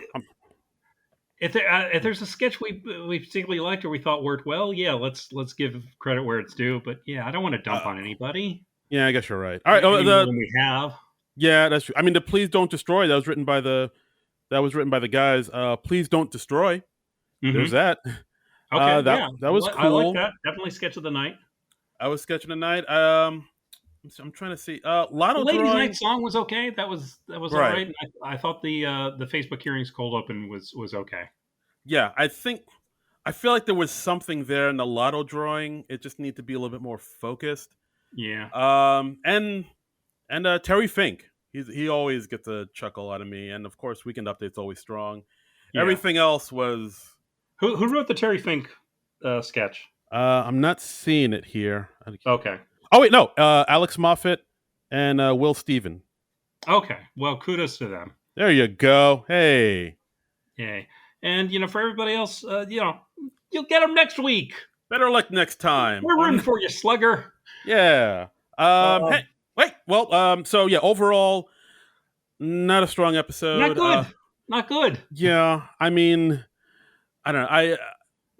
if there's a sketch we particularly liked or we thought worked well, yeah, let's give credit where it's due. But yeah, I don't want to dump Uh, on anybody yeah, I guess you're right. All right. any more than we have. Yeah, that's true. I mean, the Please Don't Destroy that was written by the guys. Please Don't Destroy. There's Mm-hmm. that. Okay, yeah, That was I like cool. that. Definitely sketch of the night. I was sketching tonight. I'm trying to see. The Lotto ladies' night drawing. song was okay. That was all Right. right. I thought the Facebook hearings cold open was okay. Yeah, I feel like there was something there in the lotto drawing. It just needed to be a little bit more focused. Yeah, And Terry Fink. He always gets a chuckle out of me, and of course, Weekend Update's always strong. yeah. Everything else was. Who wrote the Terry Fink sketch? I'm not seeing it here. Okay, Oh wait, no. Alex Moffat and Will Steven. okay. Well, kudos to them. There you go. Hey, Yay. And for everybody else, you'll get them next week. better luck next time. We're rooting for you, Slugger. Yeah. Uh, Hey, wait. Well, so yeah, overall, not a strong Not episode. good. Not good. Yeah. I mean, I don't know.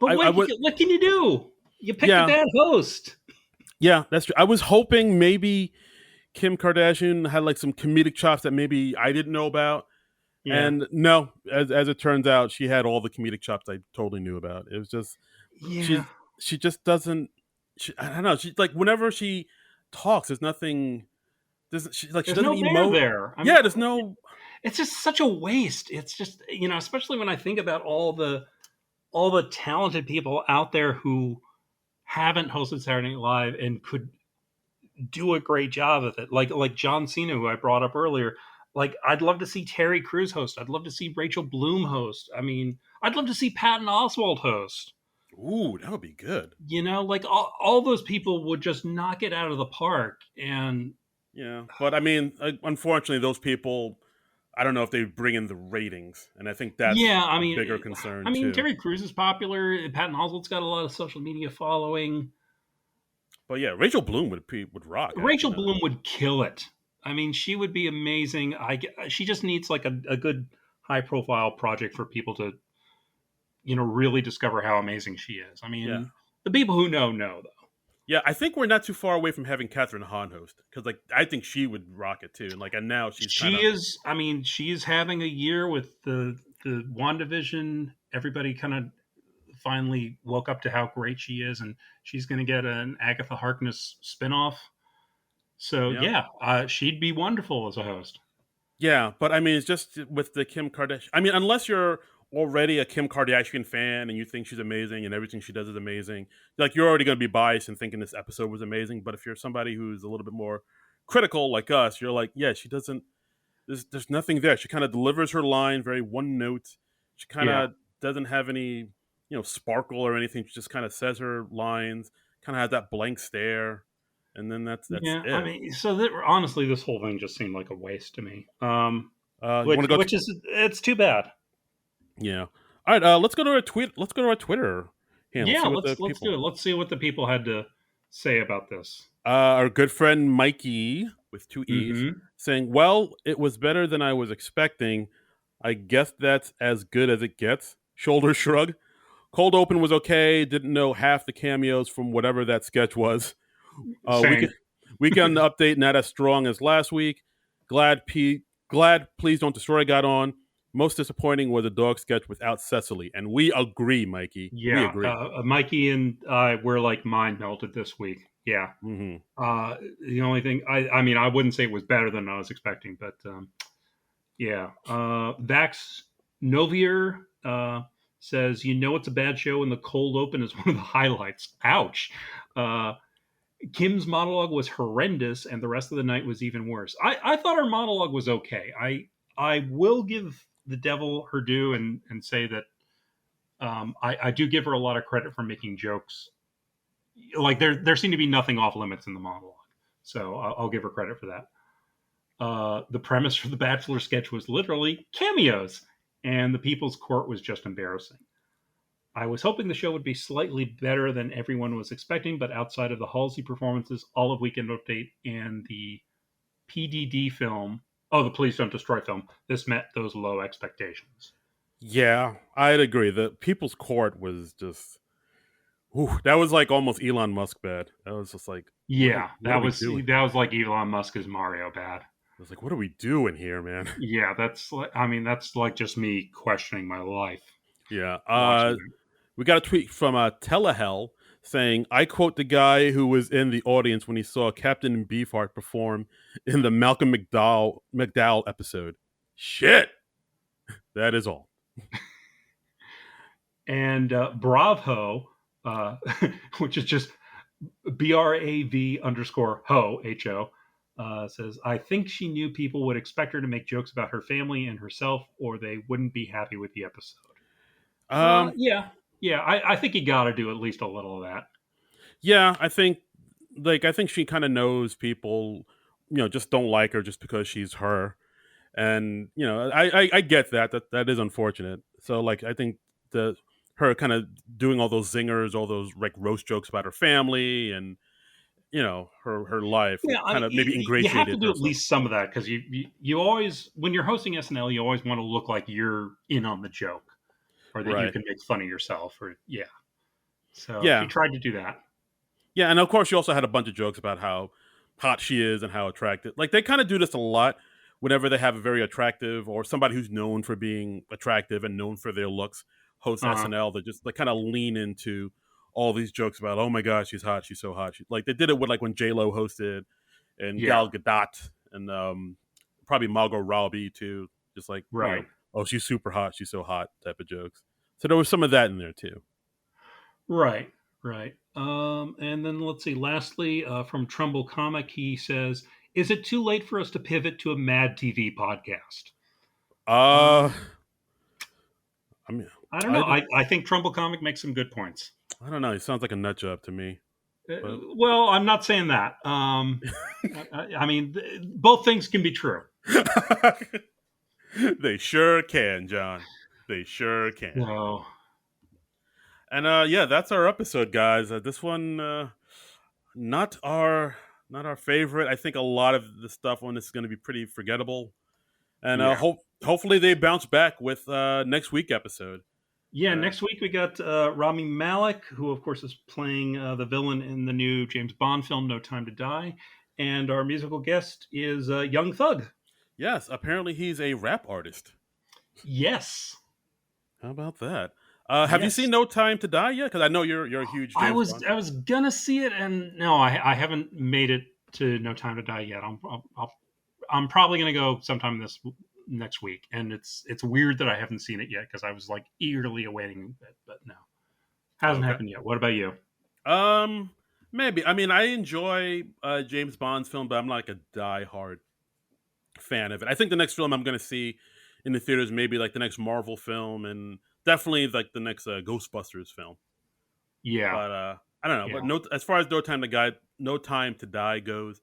But I what, would. what can you do? You picked a Yeah. bad host. Yeah, that's true. I was hoping maybe Kim Kardashian had like some comedic chops that maybe I didn't know about. Yeah. And no, as it turns out, she had all the comedic chops I totally knew about. It was just Yeah. she just doesn't. I don't know. She like whenever she talks, there's nothing. She There's doesn't no there emote. there. I mean, Yeah, there's no. it's just such a waste. It's just, especially when I think about all the talented people out there who haven't hosted Saturday Night Live and could do a great job of it. Like John Cena, who I brought up earlier. Like, I'd love to see Terry Crews host. I'd love to see Rachel Bloom host. I mean, I'd love to see Patton Oswalt host. Ooh, that would be good. Like all those people would just knock it out of the park. And Yeah, but I mean, unfortunately, those people, I don't know if they bring in the ratings, and I think that's Yeah, a bigger concern I mean, too. Terry Crews is popular. Patton Oswalt's got a lot of social media following. But yeah, Rachel Bloom would rock. Rachel You know, Bloom would kill it. I mean, she would be amazing. She just needs like a good high profile project for people to really discover how amazing she is. I yeah, mean, the people who know though. yeah. I think we're not too far away from having Catherine Hahn host because, like, I think she would rock it too. And now she's kind She of is. I mean, she is having a year with the WandaVision. Everybody kind of finally woke up to how great she is, and she's going to get an Agatha Harkness spinoff. So yeah. yeah, she'd be wonderful as a host. Yeah, but I mean, it's just with the Kim Kardashian. I mean, unless you're already a Kim Kardashian fan and you think she's amazing and everything she does is amazing, like you're already going to be biased and thinking this episode was amazing. But if you're somebody who's a little bit more critical, like us, you're like, yeah, she doesn't. There's nothing there. She kind of delivers her line very one note. She kind Yeah, of doesn't have any, sparkle or anything. She just kind of says her lines. Kind of has that blank stare, and then that's yeah. I it. mean, honestly, this whole thing just seemed like a waste to me. You want to go? Which is it's too bad. Yeah. All right. Let's go to our tweet. Let's go to our Twitter handle. Yeah, See what the let's do people. it. Let's see what the people had to say about this. Our good friend Mikey with two E's Mm-hmm. saying, "Well, it was better than I was expecting. I guess that's as good as it gets." Shoulder shrug. Cold open was okay. Didn't know half the cameos from whatever that sketch was. Same. Weekend update not as strong as last week. Glad Please Don't Destroy got on. Most disappointing was a dog sketch without Cecily, and we agree, Mikey. We Yeah, agree. Mikey and I were like mind melted this week. Yeah. Hmm. The only thing I mean, I wouldn't say it was better than I was expecting, but yeah. Vax Novier says, it's a bad show, and the cold open is one of the highlights. Ouch. Uh, Kim's monologue was horrendous, and the rest of the night was even worse. I thought her monologue was okay. I will give the devil her due and say that I do give her a lot of credit for making jokes. Like there seemed to be nothing off limits in the monologue, so I'll give her credit for that. The premise for the Bachelor sketch was literally cameos, and the People's Court was just embarrassing. I was hoping the show would be slightly better than everyone was expecting, but outside of the Halsey performances, all of Weekend Update, and the PDD film, the Please Don't Destroy film, this met those low expectations. Yeah, I'd agree. The People's Court was just, that was like almost Elon Musk bad. That was just like, Yeah, what are we doing? that was like Elon Musk's Mario bad. I was like, what are we doing here, man? Yeah, that's like just me questioning my life Yeah. watching it. We got a tweet from Telehell saying, I quote the guy who was in the audience when he saw Captain Beefheart perform in the Malcolm McDowell episode. Shit. That is all. And Bravo, which is just BRAV underscore HO, says, I think she knew people would expect her to make jokes about her family and herself, or they wouldn't be happy with the episode. Um, Yeah. Yeah, I think you got to do at least a little of that. yeah, I think she kind of knows people, just don't like her just because she's her. And, I get that is unfortunate. So like, I think the her kind of doing all those zingers, all those like roast jokes about her family and, her life Yeah, I kind mean, of maybe you have to ingratiated do her at some. least some of that because you always, when you're hosting SNL, you always want to look like you're in on the joke or that you Right. can make fun of yourself or, yeah. So she Yeah. tried to do that. Yeah, and of course she also had a bunch of jokes about how hot she is and how attractive. Like they kind of do this a lot whenever they have a very attractive or somebody who's known for being attractive and known for their looks host Uh, SNL. They just like kind of lean into all these jokes about, oh my gosh, she's hot, she's so hot. Like they did it with like when J Lo hosted and yeah, Gal Gadot and probably Margot Robbie too. Just like right. oh she's super hot, she's so hot type of jokes. So there was some of that in there too. Right, right. And then let's see. Lastly, from Trumbull Comic, he says, "Is it too late for us to pivot to a Mad TV podcast?" Uh, Um, I mean, I don't I know. don't, I think Trumbull Comic makes some good points. I don't know. He sounds like a nut job to me. But Well, I'm not saying that. I mean, both things can be true. they sure can, John. They sure can. So, And yeah, that's our episode, guys. This one, not our not our favorite. I think a lot of the stuff on this is going to be pretty forgettable. And yeah. hopefully they bounce back with next week episode. Yeah, Uh, next week we got Rami Malek, who, of course, is playing the villain in the new James Bond film, No Time to Die. And our musical guest is Young Thug. yes, apparently he's a rap artist. Yes. How about that? Have you seen Yes. No Time to Die yet? Because I know you're a huge I James was Bond. I was gonna see it, and no, I haven't made it to No Time to Die yet. I'm probably gonna go sometime this next week, and it's weird that I haven't seen it yet because I was like eagerly awaiting it, but no, hasn't Okay. happened yet. What about you? Um, maybe. I mean, I enjoy James Bond's film, but I'm not like a die-hard fan of it. I think the next film I'm going to see in the theaters maybe like the next Marvel film, and definitely like the next Ghostbusters film. Yeah, But I don't know. yeah. But no, as far as No Time to Die goes,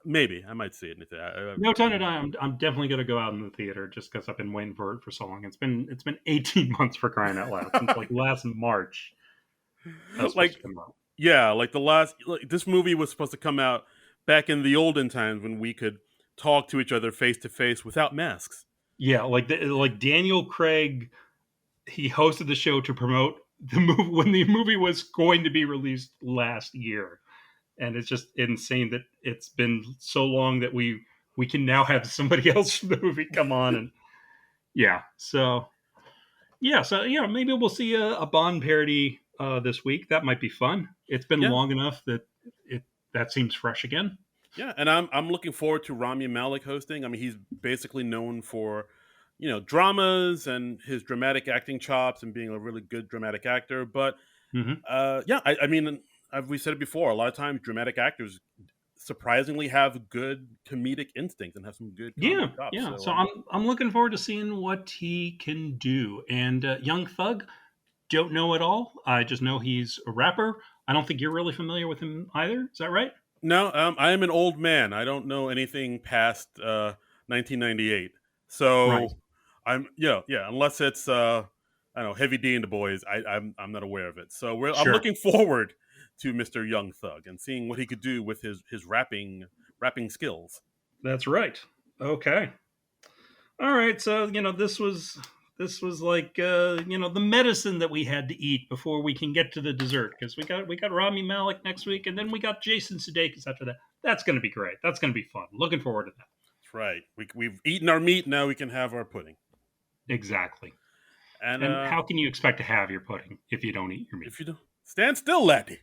maybe I might see it in the theater. No Time to Die. I'm definitely gonna go out in the theater just because I've been waiting for it for so long. It's been 18 months for crying out loud since like last March. That's supposed like to come out. yeah, like this movie was supposed to come out back in the olden times when we could talk to each other face to face without masks. Yeah, like Daniel Craig, he hosted the show to promote the movie when the movie was going to be released last year, and it's just insane that it's been so long that we can now have somebody else from the movie come on. And yeah, so maybe we'll see a Bond parody this week. That might be fun. It's been Yeah, long enough that that seems fresh again. yeah, and I'm looking forward to Rami Malek hosting. I mean, he's basically known for dramas and his dramatic acting chops and being a really good dramatic actor. But Hmm. yeah, I mean, we said it before. A lot of times, dramatic actors surprisingly have good comedic instinct and have some good comedy Yeah, chops. yeah. So So I'm looking forward to seeing what he can do. And Young Thug, don't know at all. I just know he's a rapper. I don't think you're really familiar with him either. Is that right? no, I am an old man. I don't know anything past 1998. Right. So yeah. Unless it's I don't know, Heavy D and the Boys. I'm not aware of it. So I'm Sure. looking forward to Mr. Young Thug and seeing what he could do with his rapping skills. That's right. Okay. All right. So this was like the medicine that we had to eat before we can get to the dessert because we got Rami Malek next week and then we got Jason Sudeikis after that. That's going to be great. That's going to be fun. Looking forward to that. That's right. We've eaten our meat. Now we can have our pudding. Exactly. And And how can you expect to have your pudding if you don't eat your meat? if you don't stand still, laddie.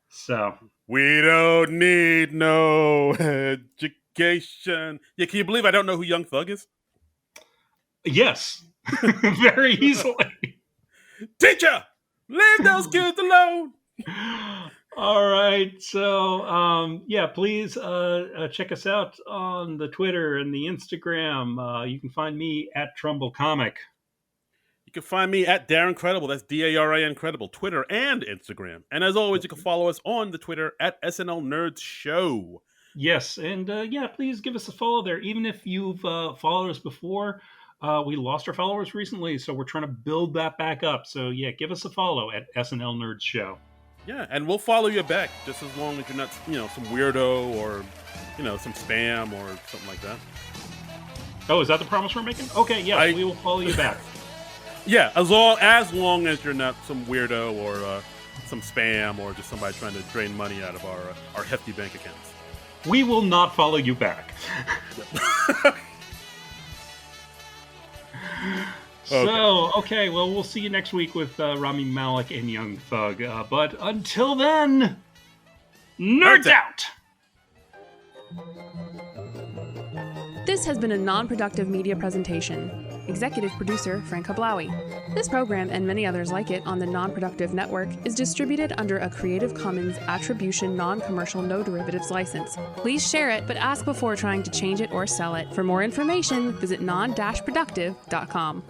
So We don't need no education. Yeah, can you believe I don't know who Young Thug is? yes, very easily. Teacher, leave those kids alone. All right. So, please check us out on the Twitter and the Instagram. You can find me at Trumbull Comic. You can find me at Darren Credible. That's DARIN Credible, Twitter and Instagram. And as always, you can follow us on the Twitter at SNL Nerds Show. Yes, and please give us a follow there. Even if you've followed us before, we lost our followers recently, so we're trying to build that back up. So yeah, give us a follow at SNL Nerds Show. Yeah, and we'll follow you back just as long as you're not, some weirdo or, some spam or something like that. Oh, is that the promise we're making? Okay, yes, we will follow you back. Yeah, as long as you're not some weirdo or some spam or just somebody trying to drain money out of our hefty bank accounts. We will not follow you back. So, okay, well, we'll see you next week with Rami Malek and Young Thug. But until then, nerds out! This has been a non-productive media presentation. Executive producer Frank Hablawi. This program and many others like it on the Non-Productive Network is distributed under a Creative Commons Attribution Non-Commercial No Derivatives license. Please share it, but ask before trying to change it or sell it. For more information, visit non-productive.com.